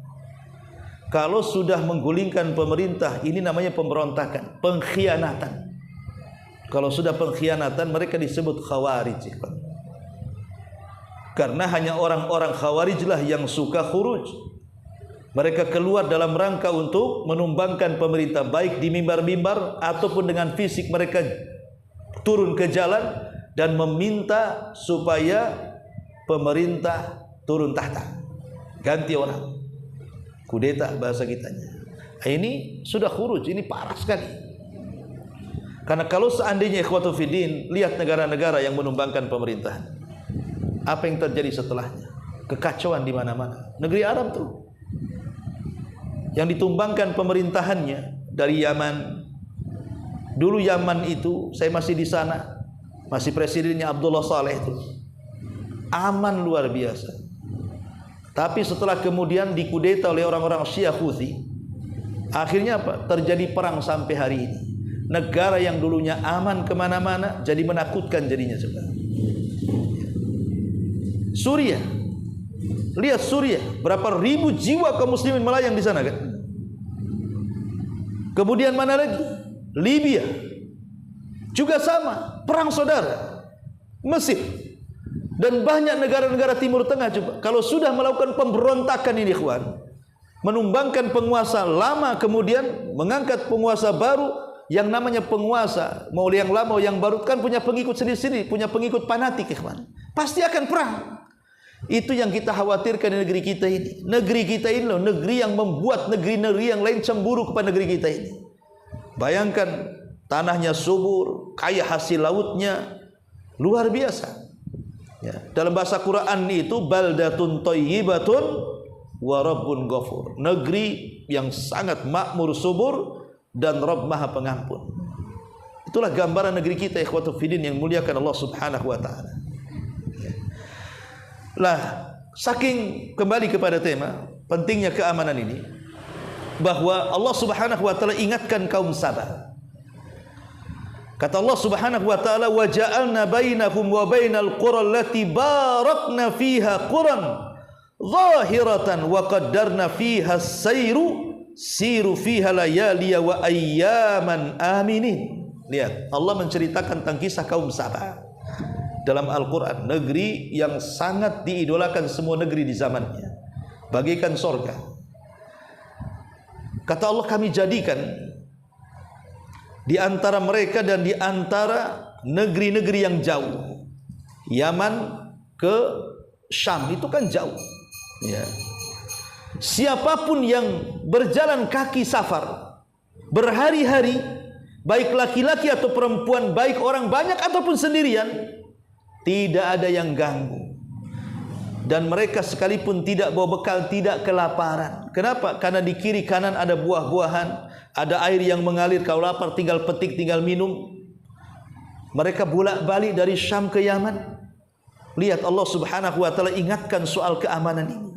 Kalau sudah menggulingkan pemerintah, ini namanya pemberontakan, pengkhianatan. Kalau sudah pengkhianatan, mereka disebut khawarij. Karena hanya orang-orang khawarijlah yang suka khuruj. Mereka keluar dalam rangka untuk menumbangkan pemerintah, baik di mimbar-mimbar ataupun dengan fisik mereka turun ke jalan dan meminta supaya pemerintah turun tahta, ganti orang, kudeta bahasa kitanya. Ini sudah khuruj, ini parah sekali. Karena kalau seandainya ikhwatu fiddin, lihat negara-negara yang menumbangkan pemerintahan, apa yang terjadi setelahnya? Kekacauan di mana-mana. Negeri Arab tuh yang ditumbangkan pemerintahannya dari Yaman. Dulu Yaman itu saya masih di sana, masih presidennya Abdullah Saleh itu. Aman luar biasa. Tapi setelah kemudian dikudeta oleh orang-orang Syiah Houthi, akhirnya apa? Terjadi perang sampai hari ini. Negara yang dulunya aman kemana-mana jadi menakutkan jadinya sebenarnya. Suriah, lihat Suriah, berapa ribu jiwa kaum muslimin melayang di sana kan. Kemudian mana lagi? Libya juga sama, perang saudara. Mesir dan banyak negara-negara Timur Tengah coba. Kalau sudah melakukan pemberontakan ini ikhwan, menumbangkan penguasa lama kemudian mengangkat penguasa baru, yang namanya penguasa mau yang lama mau yang baru kan punya pengikut sendiri-sendiri, punya pengikut fanatik ikhwan. Pasti akan perang. Itu yang kita khawatirkan di negeri kita ini. Negeri kita ini loh, negeri yang membuat negeri-negeri yang lain cemburu kepada negeri kita ini. Bayangkan, tanahnya subur, kaya hasil lautnya, luar biasa. Ya, dalam bahasa Quran itu baldatun thayyibatun wa rabbun ghafur. Negeri yang sangat makmur subur dan Rabb Maha Pengampun. Itulah gambaran negeri kita ikhwatul fillah yang muliakan Allah Subhanahu wa taala. Ya. Lah, saking kembali kepada tema pentingnya keamanan ini, bahwa Allah Subhanahu wa taala ingatkan kaum Sabah. Kata Allah Subhanahu wa taala, "Wa ja'alna bainahum wa bainal qura allati barakna fiha quran zahiratan wa qaddarna fiha siru fiha layaliya wa ayyaman aminin." Lihat, Allah menceritakan tentang kisah kaum Sabah dalam Al-Qur'an, negeri yang sangat diidolakan semua negeri di zamannya, bagaikan sorga. Kata Allah, kami jadikan di antara mereka dan di antara negeri-negeri yang jauh. Yaman ke Syam itu kan jauh. Ya. Siapapun yang berjalan kaki safar berhari-hari, baik laki-laki atau perempuan, baik orang banyak ataupun sendirian, tidak ada yang ganggu. Dan mereka sekalipun tidak bawa bekal, tidak kelaparan. Kenapa? Karena di kiri kanan ada buah-buahan, ada air yang mengalir, kalau lapar tinggal petik, tinggal minum. Mereka bolak-balik dari Syam ke Yaman. Lihat, Allah Subhanahu wa taala ingatkan soal keamanan ini.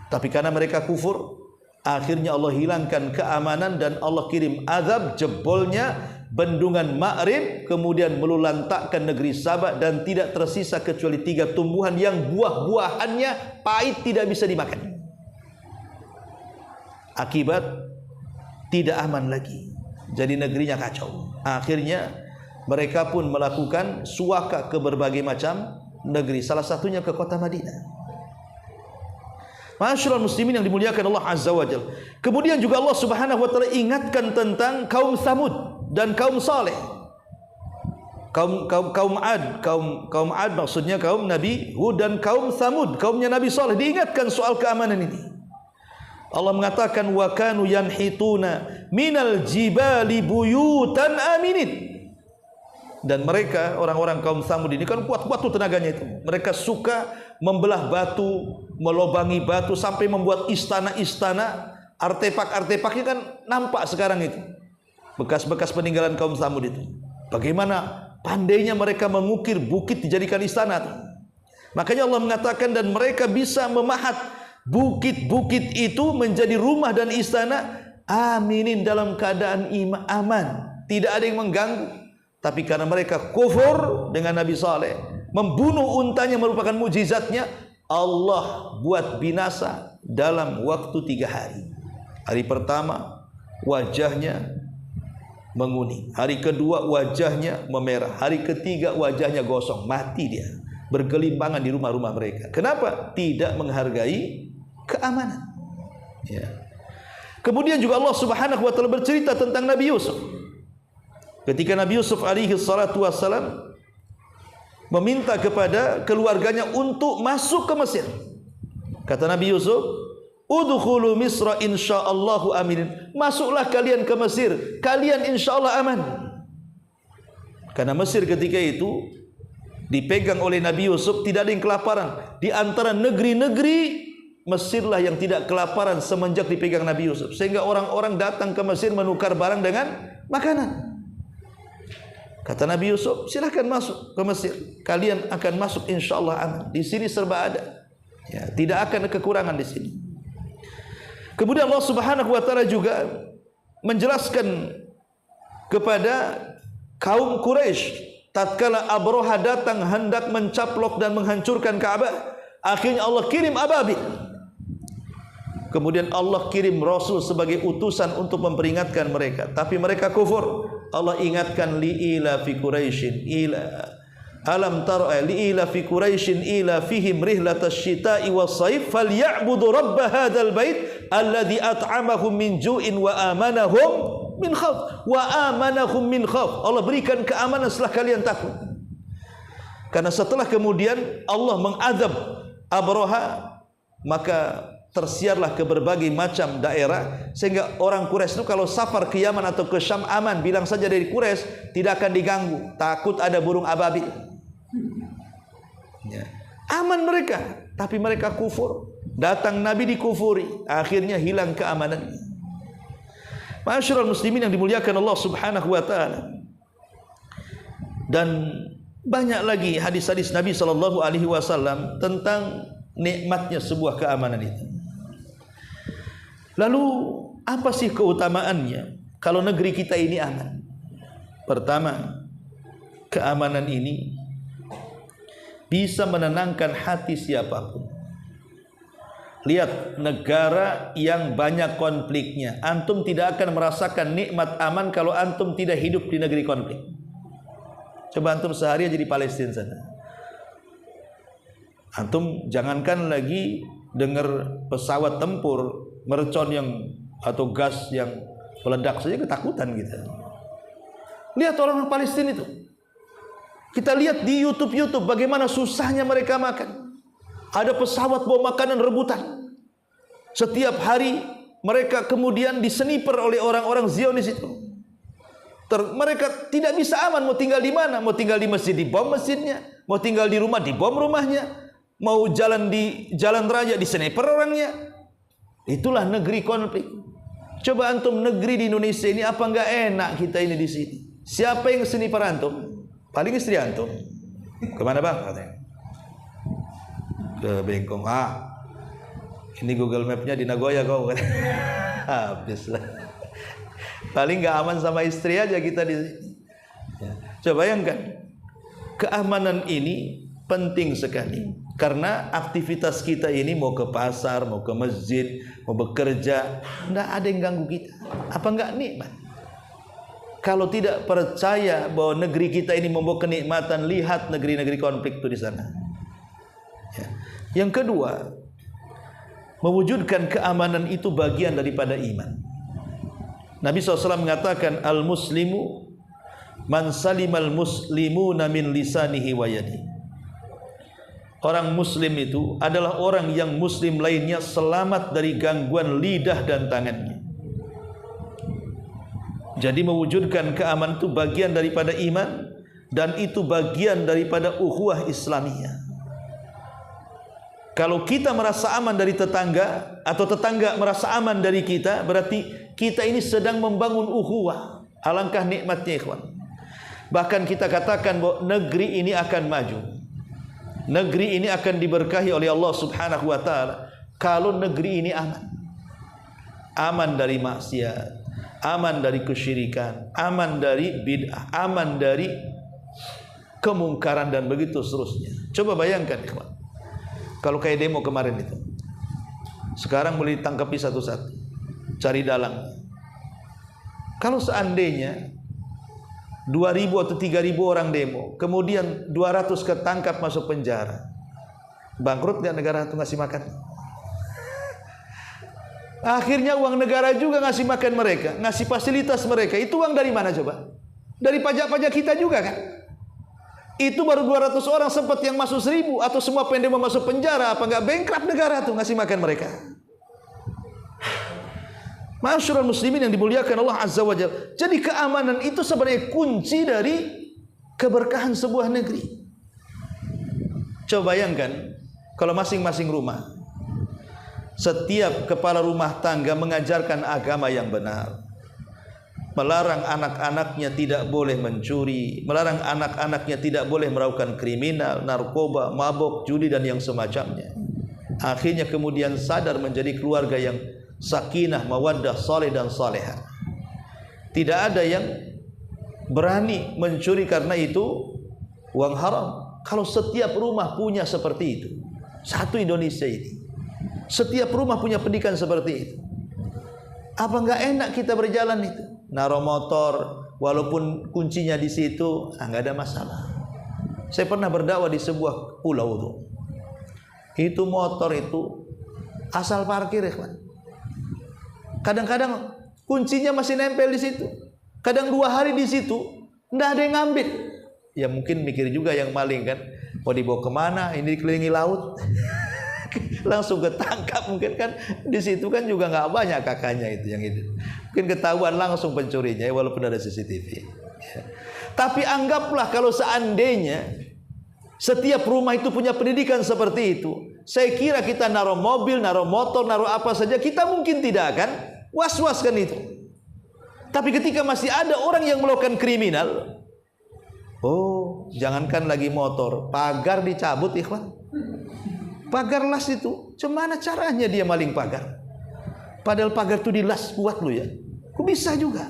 Tapi karena mereka kufur, akhirnya Allah hilangkan keamanan dan Allah kirim azab, jebolnya bendungan Ma'rib, kemudian melulantakkan negeri Sabah dan tidak tersisa kecuali 3 tumbuhan yang buah-buahannya pahit, tidak bisa dimakan. Akibat tidak aman lagi, jadi negerinya kacau. Akhirnya mereka pun melakukan suaka ke berbagai macam negeri, salah satunya ke kota Madinah. Ma'asyiral muslimin yang dimuliakan Allah Azza wa Jalla. Kemudian juga Allah Subhanahu wa taala ingatkan tentang kaum Samud dan kaum Saleh. Kaum Ad maksudnya kaum Nabi Hud, dan kaum Samud kaumnya Nabi Saleh diingatkan soal keamanan ini. Allah mengatakan, wa kanu yanhituna minal jibali buyutan aminin. Dan mereka, orang-orang kaum Samud ini kan kuat-kuat tuh tenaganya itu. Mereka suka membelah batu, melobangi batu sampai membuat istana-istana. Artefak-artefaknya kan nampak sekarang itu, bekas-bekas peninggalan kaum Samud itu. Bagaimana pandainya mereka mengukir bukit dijadikan istana tuh. Makanya Allah mengatakan, dan mereka bisa memahat bukit-bukit itu menjadi rumah dan istana, aminin, dalam keadaan aman, tidak ada yang mengganggu. Tapi karena mereka kufur dengan Nabi Saleh, membunuh untanya merupakan mukjizatnya, Allah buat binasa dalam waktu 3 hari. Hari pertama wajahnya menguning, hari kedua wajahnya memerah, hari ketiga wajahnya gosong, mati dia, bergelimpangan di rumah-rumah mereka. Kenapa? Tidak menghargai keamanan. Ya. Kemudian juga Allah Subhanahu wa taala bercerita tentang Nabi Yusuf. Ketika Nabi Yusuf alaihi salatu wassalam meminta kepada keluarganya untuk masuk ke Mesir, kata Nabi Yusuf, udkhulu Misra insyaallahu aminin. Masuklah kalian ke Mesir, kalian insyaallah aman. Karena Mesir ketika itu dipegang oleh Nabi Yusuf, tidak ada yang kelaparan. Di antara negeri-negeri, Mesirlah yang tidak kelaparan semenjak dipegang Nabi Yusuf, sehingga orang-orang datang ke Mesir menukar barang dengan makanan. Kata Nabi Yusuf, silahkan masuk ke Mesir, kalian akan masuk insyaallah aman. Di sini serba ada, ya, tidak akan kekurangan di sini. Kemudian Allah Subhanahu wa taala juga menjelaskan kepada kaum Quraisy, tatkala Abraha datang hendak mencaplok dan menghancurkan Ka'bah, akhirnya Allah kirim ababil. Kemudian Allah kirim Rasul sebagai utusan untuk memperingatkan mereka, tapi mereka kufur. Allah ingatkan, li'ila fi Quraisyin ila alam tara li'ila fi Quraisyin ila fihim rihlatash shita'i was-sayf falyabudu rabb hadzal bait alladzi at'amahum min ju'in wa amanahum min khauf min khauf. Allah berikan keamanan setelah kalian takut. Karena setelah kemudian Allah mengazab Abraha, maka tersiarlah ke berbagai macam daerah, sehingga orang Quraisy itu kalau safar ke Yaman atau ke Syam aman. Bilang saja dari Quraisy tidak akan diganggu, takut ada burung ababil. Ya. Aman mereka, tapi mereka kufur. Datang Nabi dikufuri, akhirnya hilang keamanan. Ma'asyiral muslimin yang dimuliakan Allah Subhanahu wa taala. Dan banyak lagi hadis-hadis Nabi sallallahu alaihi wasallam tentang nikmatnya sebuah keamanan itu. Lalu apa sih keutamaannya kalau negeri kita ini aman? Pertama, keamanan ini bisa menenangkan hati siapapun. Lihat negara yang banyak konfliknya, antum tidak akan merasakan nikmat aman kalau antum tidak hidup di negeri konflik. Coba antum sehari aja di Palestina sana. Antum jangankan lagi dengar pesawat tempur mercon yang atau gas yang meledak saja ketakutan kita. Lihat orang Palestina itu. Kita lihat di YouTube bagaimana susahnya mereka makan. Ada pesawat bawa makanan rebutan. Setiap hari mereka kemudian diseniper oleh orang-orang Zionis itu. Mereka tidak bisa aman, mau tinggal di mana? Mau tinggal di masjid, dibom masjidnya. Mau tinggal di rumah, dibom rumahnya. Mau jalan di jalan raya, diseniper orangnya. Itulah negeri konflik. Coba antum negeri di Indonesia ini apa enggak enak kita ini di sini? Siapa yang seniper antum? Paling istri antum. Kemana bang? Katanya. Ke Bengkong. Ini Google Mapnya di Nagoya kau. Habislah. Paling nggak aman sama istri aja kita di sini. Ya. Coba bayangkan, keamanan ini penting sekali karena aktivitas kita ini mau ke pasar, mau ke masjid, mau bekerja, nggak ada yang ganggu kita. Apa nggak nikmat? Kalau tidak percaya bahwa negeri kita ini membawa kenikmatan, lihat negeri-negeri konflik itu di sana. Ya. Yang kedua, mewujudkan keamanan itu bagian daripada iman. Nabi SAW mengatakan al-muslimu man salimal muslimuna min lisanihi wa yadihi. Orang muslim itu adalah orang yang muslim lainnya selamat dari gangguan lidah dan tangannya. Jadi mewujudkan keamanan itu bagian daripada iman dan itu bagian daripada ukhuwah Islamiyah. Kalau kita merasa aman dari tetangga atau tetangga merasa aman dari kita, berarti kita ini sedang membangun ukhuwah. Alangkah nikmatnya ikhwan. Bahkan kita katakan bahwa negeri ini akan maju. Negeri ini akan diberkahi oleh Allah Subhanahu wa taala kalau negeri ini aman. Aman dari maksiat, aman dari kesyirikan, aman dari bid'ah, aman dari kemungkaran dan begitu seterusnya. Coba bayangkan ikhwan. Kalau kayak demo kemarin itu. Sekarang boleh ditangkapi satu-satu. Cari dalang. Kalau seandainya 2.000 atau 3.000 orang demo, kemudian 200 ketangkap masuk penjara, bangkrut nggak negara itu ngasih makan? Akhirnya uang negara juga ngasih makan mereka, ngasih fasilitas mereka. Itu uang dari mana coba? Dari pajak-pajak kita juga kan? Itu baru 200 orang sempat yang masuk 1.000 atau semua pendemo masuk penjara, apa nggak bankrupt negara tuh ngasih makan mereka? Ma'asyiral muslimin yang dimuliakan Allah Azza wa Jalla. Jadi keamanan itu sebenarnya kunci dari keberkahan sebuah negeri. Coba bayangkan kalau masing-masing rumah, setiap kepala rumah tangga mengajarkan agama yang benar, melarang anak-anaknya tidak boleh mencuri, melarang anak-anaknya tidak boleh melakukan kriminal, narkoba, mabuk, judi dan yang semacamnya. Akhirnya kemudian sadar menjadi keluarga yang sakinah, mawaddah, saleh dan salehah. Tidak ada yang berani mencuri karena itu uang haram. Kalau setiap rumah punya seperti itu, satu Indonesia ini, setiap rumah punya pendidikan seperti itu, apa enggak enak kita berjalan itu? Naruh motor, walaupun kuncinya di situ, enggak ada masalah. Saya pernah berdakwah di sebuah pulau tuh. Itu motor itu asal parkir ya, kan? Kadang-kadang kuncinya masih nempel di situ. Kadang 2 hari di situ, enggak ada yang ngambil. Ya mungkin mikir juga yang maling kan, mau dibawa kemana? Ini dikelilingi laut. Langsung ketangkap mungkin kan di situ kan juga nggak banyak kakaknya itu yang itu. Mungkin ketahuan langsung pencurinya walaupun ada CCTV. Ya. Tapi anggaplah kalau seandainya Setiap rumah itu punya pendidikan seperti itu. Saya kira kita naruh mobil, naruh motor, naruh apa saja, kita mungkin tidak akan was-was kan itu. Tapi ketika masih ada orang yang melakukan kriminal, oh, jangankan lagi motor, pagar dicabut, ikhwan. Pagar las itu, gimana caranya dia maling pagar? Padahal pagar itu dilas kuat loh ya. Kok bisa juga?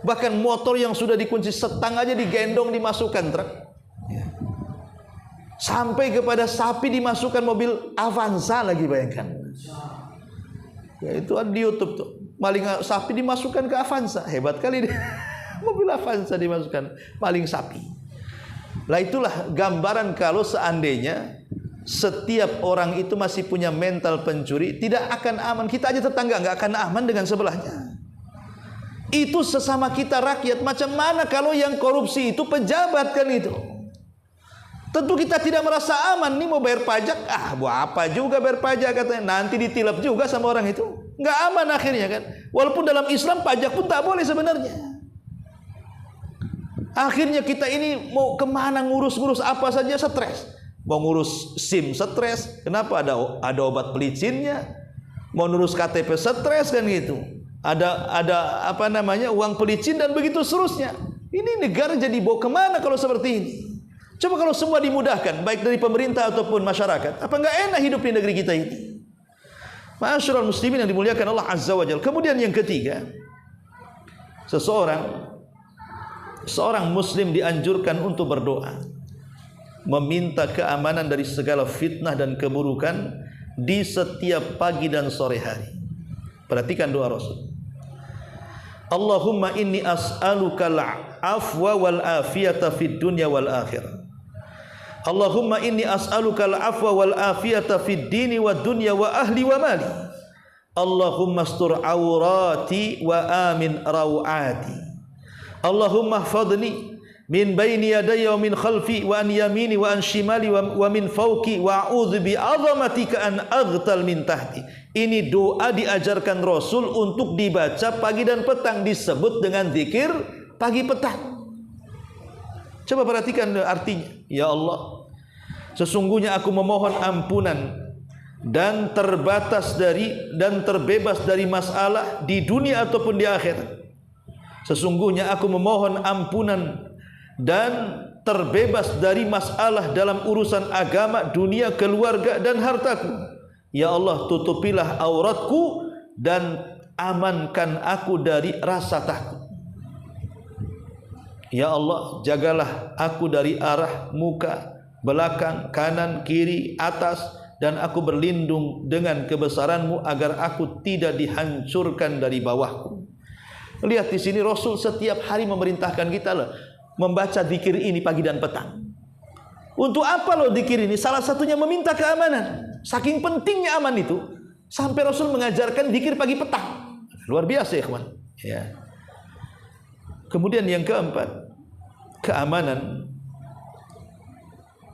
Bahkan motor yang sudah dikunci setang aja digendong dimasukkan truk. Ya. Sampai kepada sapi dimasukkan mobil Avanza lagi, bayangkan. Ya, itu ada di YouTube tuh. Maling sapi dimasukkan ke Avanza. Hebat kali dia. Mobil Avanza dimasukkan maling sapi. Lah itulah gambaran kalau seandainya setiap orang itu masih punya mental pencuri, tidak akan aman. Kita aja tetangga nggak akan aman dengan sebelahnya. Itu sesama kita rakyat. Macam mana kalau yang korupsi itu pejabat kan itu? Tentu kita tidak merasa aman. Nih mau bayar pajak, buat apa juga bayar pajak katanya. Nanti ditilap juga sama orang itu. Nggak aman akhirnya kan. Walaupun dalam Islam pajak pun tak boleh sebenarnya. Akhirnya kita ini mau kemana ngurus-ngurus apa saja stres. Mau ngurus SIM stres. Kenapa? Ada obat pelicinnya. Mau ngurus KTP stres kan gitu. Ada apa namanya uang pelicin dan begitu seterusnya. Ini negara jadi bawa kemana kalau seperti ini? Coba kalau semua dimudahkan, baik dari pemerintah ataupun masyarakat, apa enggak enak hidup di negeri kita ini? Ma'asyiral muslimin yang dimuliakan Allah Azza wa Jalla. Kemudian yang ketiga, seorang muslim dianjurkan untuk berdoa, meminta keamanan dari segala fitnah dan keburukan di setiap pagi dan sore hari. Perhatikan doa Rasul. Allahumma inni as'aluka al-afwa wal afiyata fid dunya wal akhirah. Allahumma inni as'aluka al-afwa wal afiyata fid dini wad dunya wa ahli wa mali. Allahumma astur awrati wa amin rawati. Allahumma hfadhni min baini yadayya wa min khalfi wa an yamini wa an shimali wa min fawqi wa a'udzu bi 'azamatika an aghtal min tahti. Ini doa diajarkan Rasul untuk dibaca pagi dan petang, disebut dengan zikir pagi petang. Coba perhatikan artinya. Ya Allah, sesungguhnya aku memohon ampunan dan terbebas dari masalah di dunia ataupun di akhirat. Sesungguhnya aku memohon ampunan dan terbebas dari masalah dalam urusan agama, dunia, keluarga dan hartaku. Ya Allah, tutupilah auratku dan amankan aku dari rasa takut. Ya Allah, jagalah aku dari arah muka, belakang, kanan, kiri, atas, dan aku berlindung dengan kebesaran-Mu agar aku tidak dihancurkan dari bawahku. Lihat di sini Rasul setiap hari memerintahkan kita membaca zikir ini pagi dan petang. Untuk apa loh zikir ini? Salah satunya meminta keamanan. Saking pentingnya aman itu, sampai Rasul mengajarkan zikir pagi petang. Luar biasa ya kawan. Ya. Kemudian yang keempat, keamanan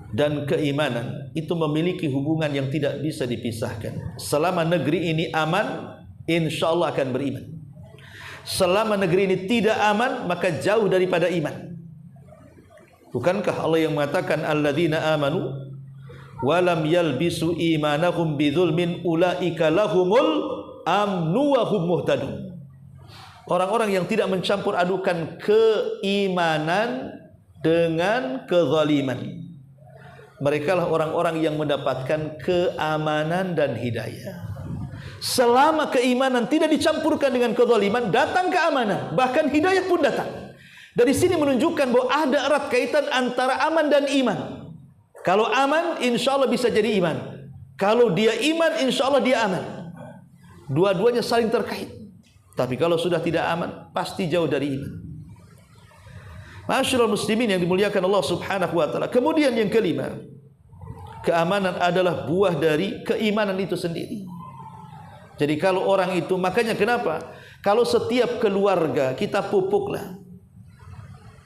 dan keimanan itu memiliki hubungan yang tidak bisa dipisahkan. Selama negeri ini aman, insya Allah akan beriman. Selama negeri ini tidak aman, maka jauh daripada iman. Bukankah Allah yang mengatakan alladzina amanu wa lam yalbisu imanahum bidzulmin ulaika lahumul amnu wa hum muhtadun. Orang-orang yang tidak mencampur adukan keimanan dengan kezaliman, mereka lah orang-orang yang mendapatkan keamanan dan hidayah. Selama keimanan tidak dicampurkan dengan kezaliman, datang keamanan, bahkan hidayah pun datang. Dari sini menunjukkan bahwa ada erat kaitan antara aman dan iman. Kalau aman, insya Allah bisa jadi iman. Kalau dia iman, insya Allah dia aman. Dua-duanya saling terkait. Tapi kalau sudah tidak aman, pasti jauh dari iman. Ma'asyiral muslimin yang dimuliakan Allah Subhanahu wa taala. Kemudian yang kelima, keamanan adalah buah dari keimanan itu sendiri. Jadi kalau orang itu, makanya kenapa? Kalau setiap keluarga kita pupuklah,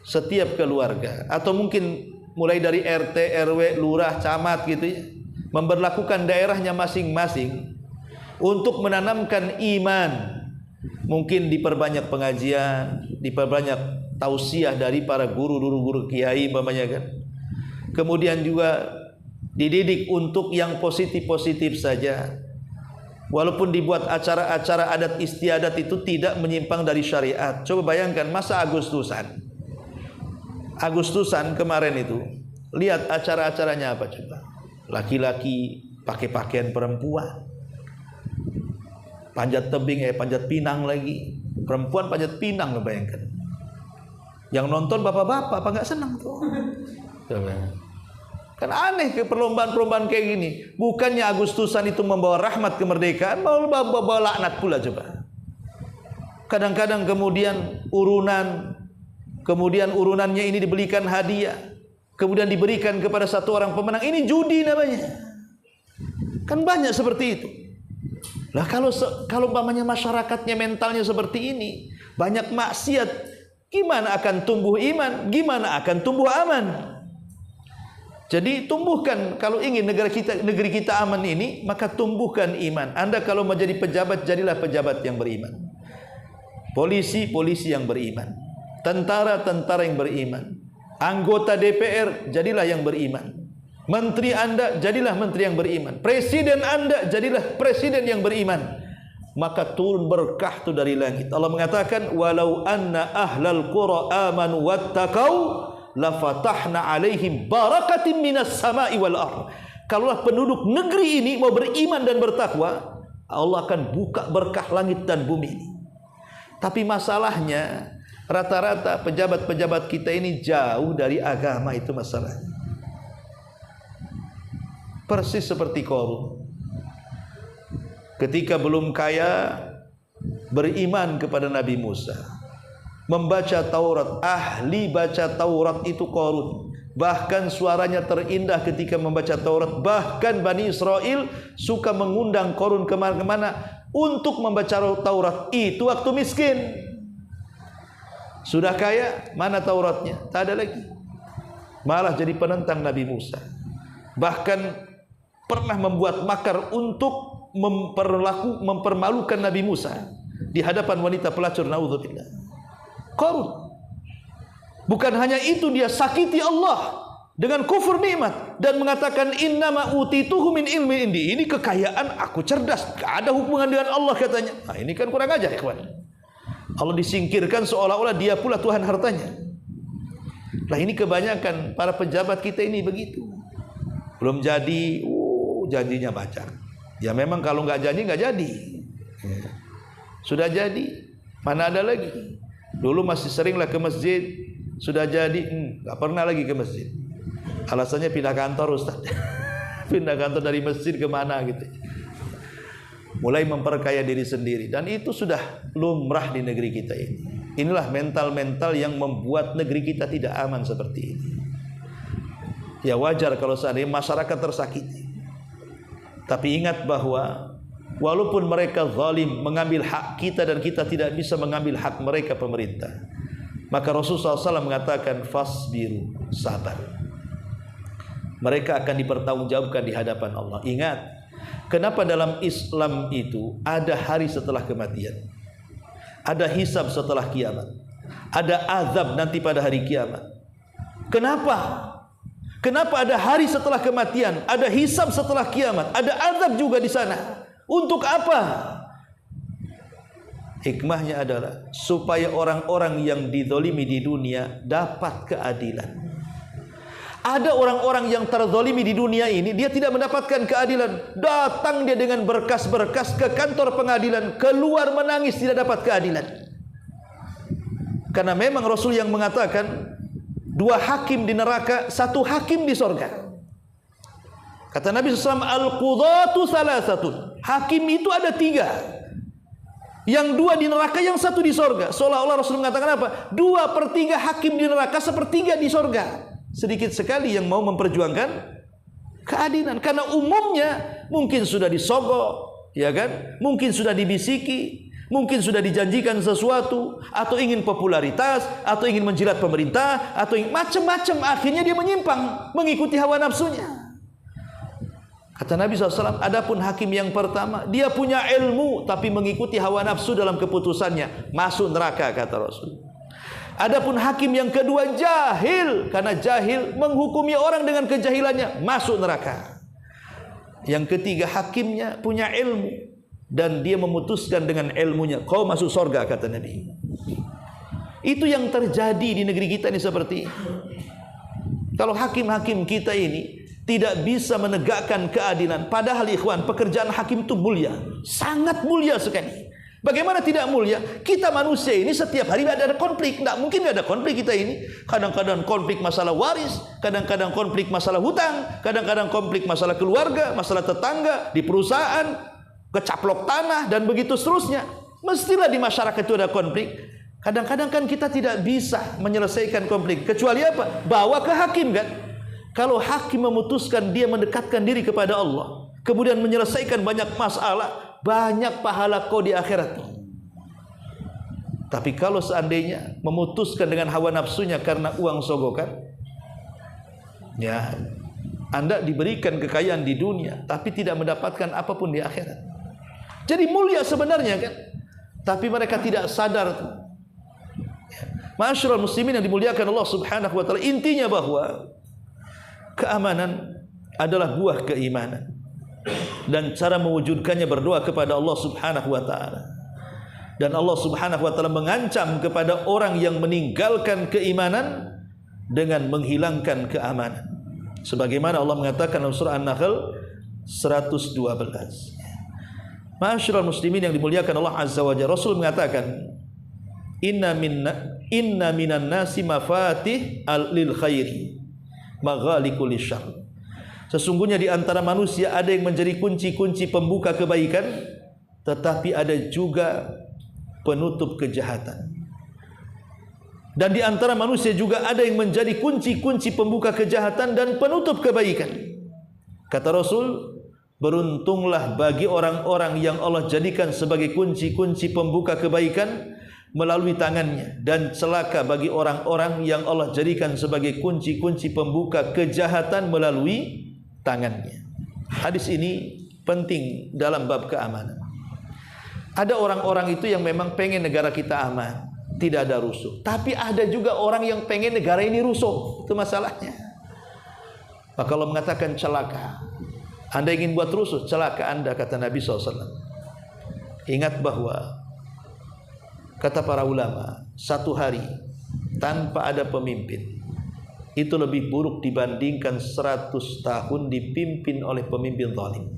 setiap keluarga, atau mungkin mulai dari RT, RW, lurah, camat gitu ya, memberlakukan daerahnya masing-masing untuk menanamkan iman. Mungkin diperbanyak pengajian, diperbanyak tausiah dari para guru kiai umpamanya kan. kemudian juga dididik untuk yang positif-positif saja. Walaupun dibuat acara-acara adat istiadat itu tidak menyimpang dari syariat. Coba bayangkan masa Agustusan kemarin itu, lihat acara-acaranya apa coba. Laki-laki pakai pakaian perempuan, panjat tebing, panjat pinang lagi. Perempuan panjat pinang, lo bayangkan. Yang nonton bapak-bapak, apa nggak senang tuh? Kan aneh ke perlombaan-perlombaan kayak gini. Bukannya Agustusan itu membawa rahmat kemerdekaan, malah bawa laknat pula coba. Kadang-kadang kemudian urunannya ini dibelikan hadiah, kemudian diberikan kepada satu orang pemenang. Ini judi namanya. Kan banyak seperti itu. Lah kalau umpamanya masyarakatnya mentalnya seperti ini, banyak maksiat, gimana akan tumbuh iman? Gimana akan tumbuh aman? Jadi tumbuhkan, kalau ingin negeri kita aman ini, maka tumbuhkan iman. Anda kalau mau jadi pejabat, jadilah pejabat yang beriman. Polisi yang beriman. Tentara yang beriman. Anggota DPR, jadilah yang beriman. Menteri Anda, jadilah menteri yang beriman. Presiden Anda, jadilah presiden yang beriman. Maka turun berkah itu dari langit. Allah mengatakan, walau anna ahlal qura amanu wattaqau lafatahna alaihim barakatim minas sama'i wal ardh. Kalaulah penduduk negeri ini mau beriman dan bertakwa, Allah akan buka berkah langit dan bumi ini. Tapi masalahnya rata-rata pejabat-pejabat kita ini jauh dari agama, itu masalahnya. Persis seperti Qarun. Ketika belum kaya, beriman kepada Nabi Musa, membaca Taurat, ahli baca Taurat itu Qarun. Bahkan suaranya terindah ketika membaca Taurat. Bahkan Bani Israel suka mengundang Qarun kemana-mana untuk membaca Taurat. Itu waktu miskin. Sudah kaya, mana Tauratnya? Tak ada lagi. Malah jadi penentang Nabi Musa. Bahkan pernah membuat makar untuk mempermalukan Nabi Musa di hadapan wanita pelacur, naudzubillah. Qarun. Bukan hanya itu, dia sakiti Allah dengan kufur nikmat dan mengatakan innama utituhu min ilmi indi. Ini kekayaan aku cerdas, gak ada hubungan dengan Allah katanya. Nah, ini kan kurang ajar, ikhwan. Allah disingkirkan seolah-olah dia pula Tuhan hartanya. Nah, ini kebanyakan para pejabat kita ini begitu. Belum jadi, janjinya baca. Ya memang kalau nggak janji nggak jadi. Sudah jadi, mana ada lagi. Dulu masih seringlah ke masjid, sudah jadi, nggak pernah lagi ke masjid. Alasannya pindah kantor, Ustaz. Pindah kantor dari masjid kemana gitu. Mulai memperkaya diri sendiri, dan itu sudah lumrah di negeri kita ini. Inilah mental-mental yang membuat negeri kita tidak aman seperti ini. Ya wajar kalau seandainya masyarakat tersakiti. Tapi ingat bahwa walaupun mereka zalim mengambil hak kita dan kita tidak bisa mengambil hak mereka, pemerintah, maka Rasulullah SAW mengatakan fasbiru, sabar. Mereka akan dipertanggungjawabkan di hadapan Allah. Ingat, kenapa dalam Islam itu ada hari setelah kematian, ada hisab setelah kiamat, ada azab nanti pada hari kiamat. Kenapa? Kenapa ada hari setelah kematian, ada hisab setelah kiamat, ada azab juga di sana? Untuk apa? Hikmahnya adalah supaya orang-orang yang dizalimi di dunia dapat keadilan. Ada orang-orang yang terzalimi di dunia ini, dia tidak mendapatkan keadilan. Datang dia dengan berkas-berkas ke kantor pengadilan, keluar menangis tidak dapat keadilan. Karena memang Rasul yang mengatakan, 2 hakim di neraka, 1 hakim di sorga. Kata Nabi SAW, al-qudhatu salasatun. Hakim itu ada 3. Yang 2 di neraka, yang 1 di sorga. Seolah-olah Rasul mengatakan apa? 2/3 hakim di neraka, 1/3 di sorga. Sedikit sekali yang mau memperjuangkan keadilan. Karena umumnya mungkin sudah disogok, ya kan? Mungkin sudah dibisiki, mungkin sudah dijanjikan sesuatu, atau ingin popularitas, atau ingin menjilat pemerintah, atau macam-macam. Akhirnya dia menyimpang, mengikuti hawa nafsunya. Kata Nabi SAW, adapun hakim yang pertama, dia punya ilmu, tapi mengikuti hawa nafsu dalam keputusannya, masuk neraka, kata Rasul. Adapun hakim yang kedua jahil, karena jahil menghukumi orang dengan kejahilannya masuk neraka. Yang ketiga hakimnya punya ilmu dan dia memutuskan dengan ilmunya, kau masuk surga kata Nabi. Itu yang terjadi di negeri kita ini seperti ini. Kalau hakim-hakim kita ini tidak bisa menegakkan keadilan, padahal ikhwan, pekerjaan hakim itu mulia, sangat mulia sekali. Bagaimana tidak mulia? Kita manusia ini setiap hari ada konflik. Tidak mungkin tidak ada konflik kita ini. Kadang-kadang konflik masalah waris, kadang-kadang konflik masalah hutang, kadang-kadang konflik masalah keluarga, masalah tetangga, di perusahaan, kecaplok tanah, dan begitu seterusnya. Mestilah di masyarakat itu ada konflik. Kadang-kadang kan kita tidak bisa menyelesaikan konflik. Kecuali apa? Bawa ke hakim kan? Kalau hakim memutuskan dia mendekatkan diri kepada Allah, kemudian menyelesaikan banyak masalah, banyak pahala kau di akhirat. Tapi kalau seandainya memutuskan dengan hawa nafsunya karena uang sogokan, ya, Anda diberikan kekayaan di dunia tapi tidak mendapatkan apapun di akhirat. Jadi mulia sebenarnya kan, tapi mereka tidak sadar. Ma'asyiral muslimin yang dimuliakan Allah Subhanahu wa taala, intinya bahwa keamanan adalah buah keimanan. Dan cara mewujudkannya berdoa kepada Allah Subhanahu wa taala. Dan Allah Subhanahu wa taala mengancam kepada orang yang meninggalkan keimanan dengan menghilangkan keamanan. Sebagaimana Allah mengatakan dalam surah An-Nahl 112. Ma'asyiral muslimin yang dimuliakan Allah Azza wa Jalla, Rasul mengatakan, Inna minan nasi mafatih lil khairi maghaliqul lisyarr. Sesungguhnya di antara manusia ada yang menjadi kunci-kunci pembuka kebaikan, tetapi ada juga penutup kejahatan. Dan di antara manusia juga ada yang menjadi kunci-kunci pembuka kejahatan dan penutup kebaikan. Kata Rasul, beruntunglah bagi orang-orang yang Allah jadikan sebagai kunci-kunci pembuka kebaikan melalui tangannya, dan celaka bagi orang-orang yang Allah jadikan sebagai kunci-kunci pembuka kejahatan melalui tangannya. Hadis ini penting dalam bab keamanan. Ada orang-orang itu yang memang pengen negara kita aman, tidak ada rusuh. Tapi ada juga orang yang pengen negara ini rusuh. Itu masalahnya. Maka Allah mengatakan celaka. Anda ingin buat rusuh, celaka Anda, kata Nabi SAW. Ingat bahwa kata para ulama, satu hari tanpa ada pemimpin itu lebih buruk dibandingkan 100 tahun dipimpin oleh pemimpin zalim.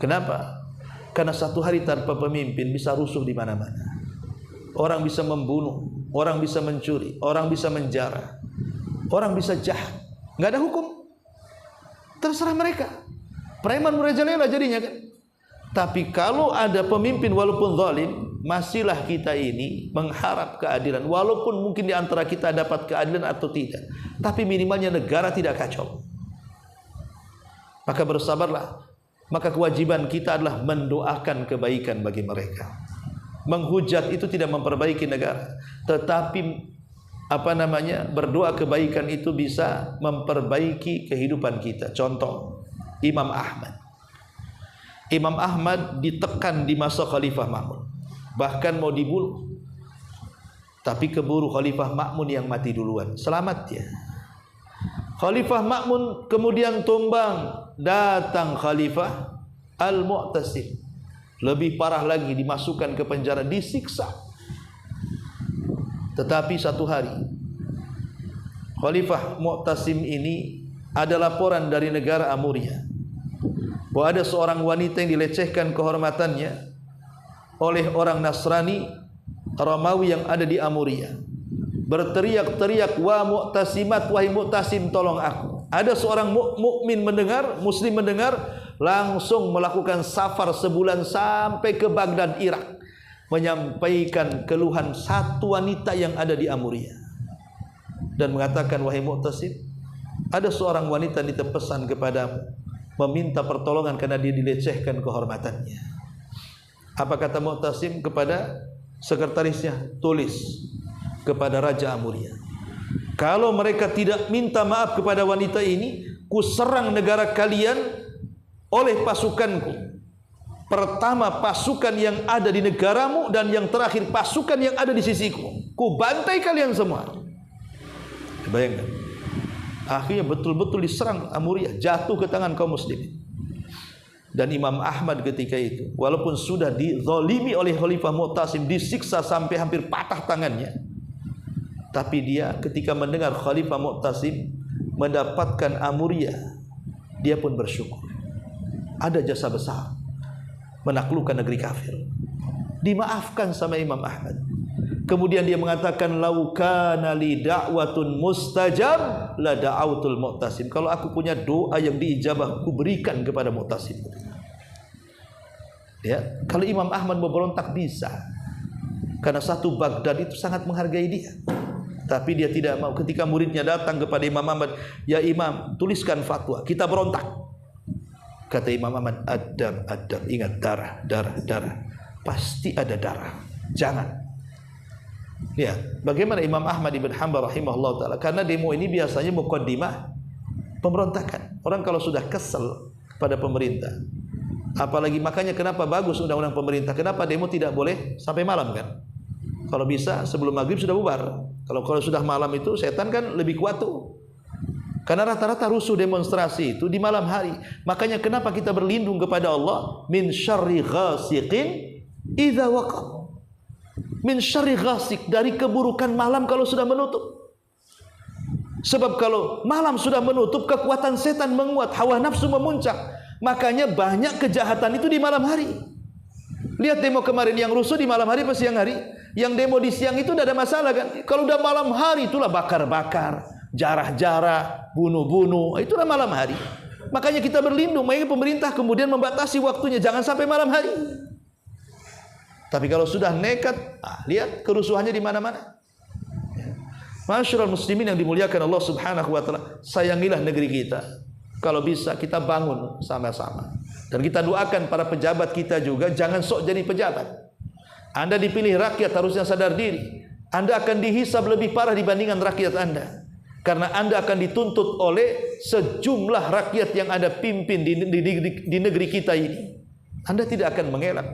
Kenapa? Karena satu hari tanpa pemimpin bisa rusuh di mana-mana. Orang bisa membunuh, orang bisa mencuri, orang bisa menjara, orang bisa jahat. Nggak ada hukum. Terserah mereka. Preman merajalela jadinya kan. Tapi kalau ada pemimpin walaupun zalim, masihlah kita ini mengharap keadilan, walaupun mungkin di antara kita dapat keadilan atau tidak, tapi minimalnya negara tidak kacau. Maka bersabarlah. Maka kewajiban kita adalah mendoakan kebaikan bagi mereka. Menghujat itu tidak memperbaiki negara, tetapi berdoa kebaikan itu bisa memperbaiki kehidupan kita. Contoh, Imam Ahmad. Imam Ahmad ditekan di masa Khalifah Ma'mun, bahkan mau dibunuh, tapi keburu Khalifah Ma'mun yang mati duluan, selamat dia. Khalifah Ma'mun kemudian tumbang, datang Khalifah Al-Mu'tasim, lebih parah lagi, dimasukkan ke penjara, disiksa. Tetapi satu hari Khalifah Mu'tasim ini ada laporan dari negara Amuria bahwa ada seorang wanita yang dilecehkan kehormatannya oleh orang Nasrani Romawi yang ada di Amuria. Berteriak-teriak, "Wa Mu'tasimat, wahai Mu'tasim, tolong aku." Ada seorang mukmin mendengar, muslim mendengar, langsung melakukan safar sebulan sampai ke Baghdad, Irak, menyampaikan keluhan satu wanita yang ada di Amuria dan mengatakan, "Wahai Mu'tasim, ada seorang wanita ditepesan kepadamu, meminta pertolongan karena dia dilecehkan kehormatannya." Apa kata Mu'tasim kepada sekretarisnya? "Tulis kepada Raja Amuria, kalau mereka tidak minta maaf kepada wanita ini, ku serang negara kalian oleh pasukanku. Pertama pasukan yang ada di negaramu, dan yang terakhir pasukan yang ada di sisiku. Ku bantai kalian semua. Bayangkan. Akhirnya betul-betul diserang Amuriyah, jatuh ke tangan kaum muslimin. Dan Imam Ahmad ketika itu, walaupun sudah dizalimi oleh Khalifah Mu'tasim, disiksa sampai hampir patah tangannya, tapi dia ketika mendengar Khalifah Mu'tasim mendapatkan Amuriyah, dia pun bersyukur. Ada jasa besar menaklukkan negeri kafir. Dimaafkan sama Imam Ahmad. Kemudian dia mengatakan, lau kana li da'watun mustajab la da'autul Mu'tasim. Kalau aku punya doa yang diijabah, aku berikan kepada Mu'tasim. Ya, kalau Imam Ahmad mau berontak bisa. Karena satu Baghdad itu sangat menghargai dia. Tapi dia tidak mau. Ketika muridnya datang kepada Imam Ahmad, ya Imam, tuliskan fatwa, kita berontak. Kata Imam Ahmad, adab, ingat darah. Pasti ada darah. Jangan. Ya, bagaimana Imam Ahmad ibn Hanbal rahimahullah ta'ala, karena demo ini biasanya muqaddimah pemberontakan. Orang kalau sudah kesel pada pemerintah, apalagi, makanya kenapa bagus undang-undang pemerintah, kenapa demo tidak boleh sampai malam kan? Kalau bisa sebelum maghrib sudah bubar. Kalau sudah malam itu setan kan lebih kuat tuh. Karena rata-rata rusuh demonstrasi itu di malam hari. Makanya kenapa kita berlindung kepada Allah, min syarri ghasiqin idza waqab. Min syarri ghasik, dari keburukan malam kalau sudah menutup. Sebab kalau malam sudah menutup, kekuatan setan menguat, hawa nafsu memuncak. Makanya banyak kejahatan itu di malam hari. Lihat demo kemarin yang rusuh di malam hari apa siang hari? Yang demo di siang itu tidak ada masalah kan? Kalau udah malam hari itulah bakar-bakar, jarah-jarah, bunuh-bunuh, itulah malam hari. Makanya kita berlindung, makanya pemerintah kemudian membatasi waktunya, jangan sampai malam hari. Tapi kalau sudah nekat, lihat kerusuhannya di mana-mana. Masyarul muslimin yang dimuliakan Allah Subhanahu wa taala, sayangilah negeri kita. Kalau bisa kita bangun sama-sama. Dan kita doakan para pejabat kita juga jangan sok jadi pejabat. Anda dipilih rakyat, harusnya sadar diri. Anda akan dihisab lebih parah dibandingkan rakyat Anda. Karena Anda akan dituntut oleh sejumlah rakyat yang Anda pimpin di negeri kita ini. Anda tidak akan mengelak.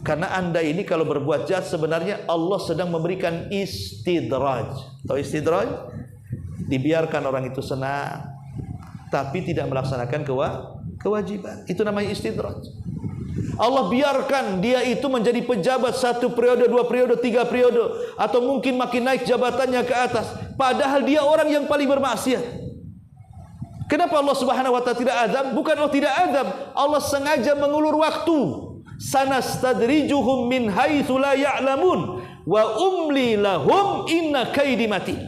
Karena Anda ini kalau berbuat jahat, sebenarnya Allah sedang memberikan istidraj. Tahu istidraj? Dibiarkan orang itu senang, tapi tidak melaksanakan kewajiban. Itu namanya istidraj. Allah biarkan dia itu menjadi pejabat 1 periode, 2 periode, 3 periode, atau mungkin makin naik jabatannya ke atas. Padahal dia orang yang paling bermaksiat. Kenapa Allah Subhanahu wa ta'ala tidak azab? Bukan Allah tidak azab, Allah sengaja mengulur waktu. Sanastadrijuhum min haitsu la ya'lamun wa umli lahum inna kaidi matin.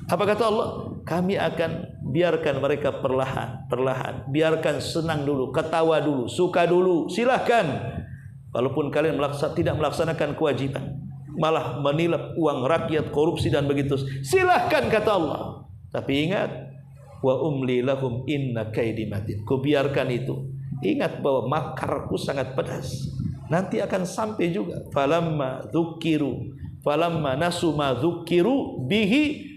Apa kata Allah? Kami akan biarkan mereka perlahan, biarkan senang dulu, ketawa dulu, suka dulu, silahkan. Walaupun kalian tidak melaksanakan kewajiban, malah menilap uang rakyat, korupsi dan begitu, silahkan kata Allah. Tapi ingat, wa umli lahum inna kaidi matin. Ku biarkan itu. Ingat bahwa makarku sangat pedas. Nanti akan sampai juga. Falamma nasu ma dzukiru bihi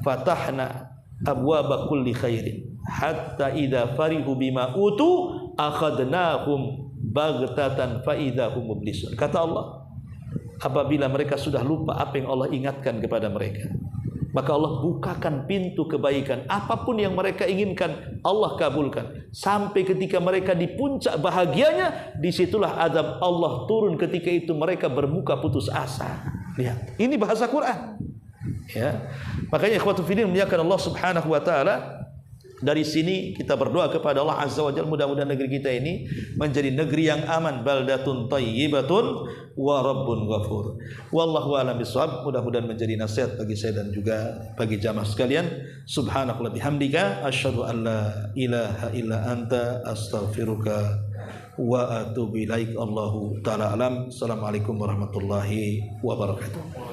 fatahna abwaba kulli khairin hatta idza farihu bima utu akhadnahum baghtatan fa idza hum mublisun. Kata Allah, apabila mereka sudah lupa apa yang Allah ingatkan kepada mereka, maka Allah bukakan pintu kebaikan. Apapun yang mereka inginkan, Allah kabulkan. Sampai ketika mereka di puncak bahagianya, disitulah azab Allah turun. Ketika itu mereka bermuka putus asa. Lihat, ini bahasa Quran. Ya, makanya ikhwatu fillah muliakan Allah Subhanahu wa taala. Dari sini kita berdoa kepada Allah Azza wa Jalla, mudah-mudahan negeri kita ini menjadi negeri yang aman, baldatun thayyibatun wa rabbun ghafur. Wallahu a'lam bishawab. Mudah-mudahan menjadi nasihat bagi saya dan juga bagi jamaah sekalian. Subhanakallah bihamdika asyhadu an la ilaha illa anta astaghfiruka wa atubu ilaik. Allahu taala alam. Assalamualaikum warahmatullahi wabarakatuh.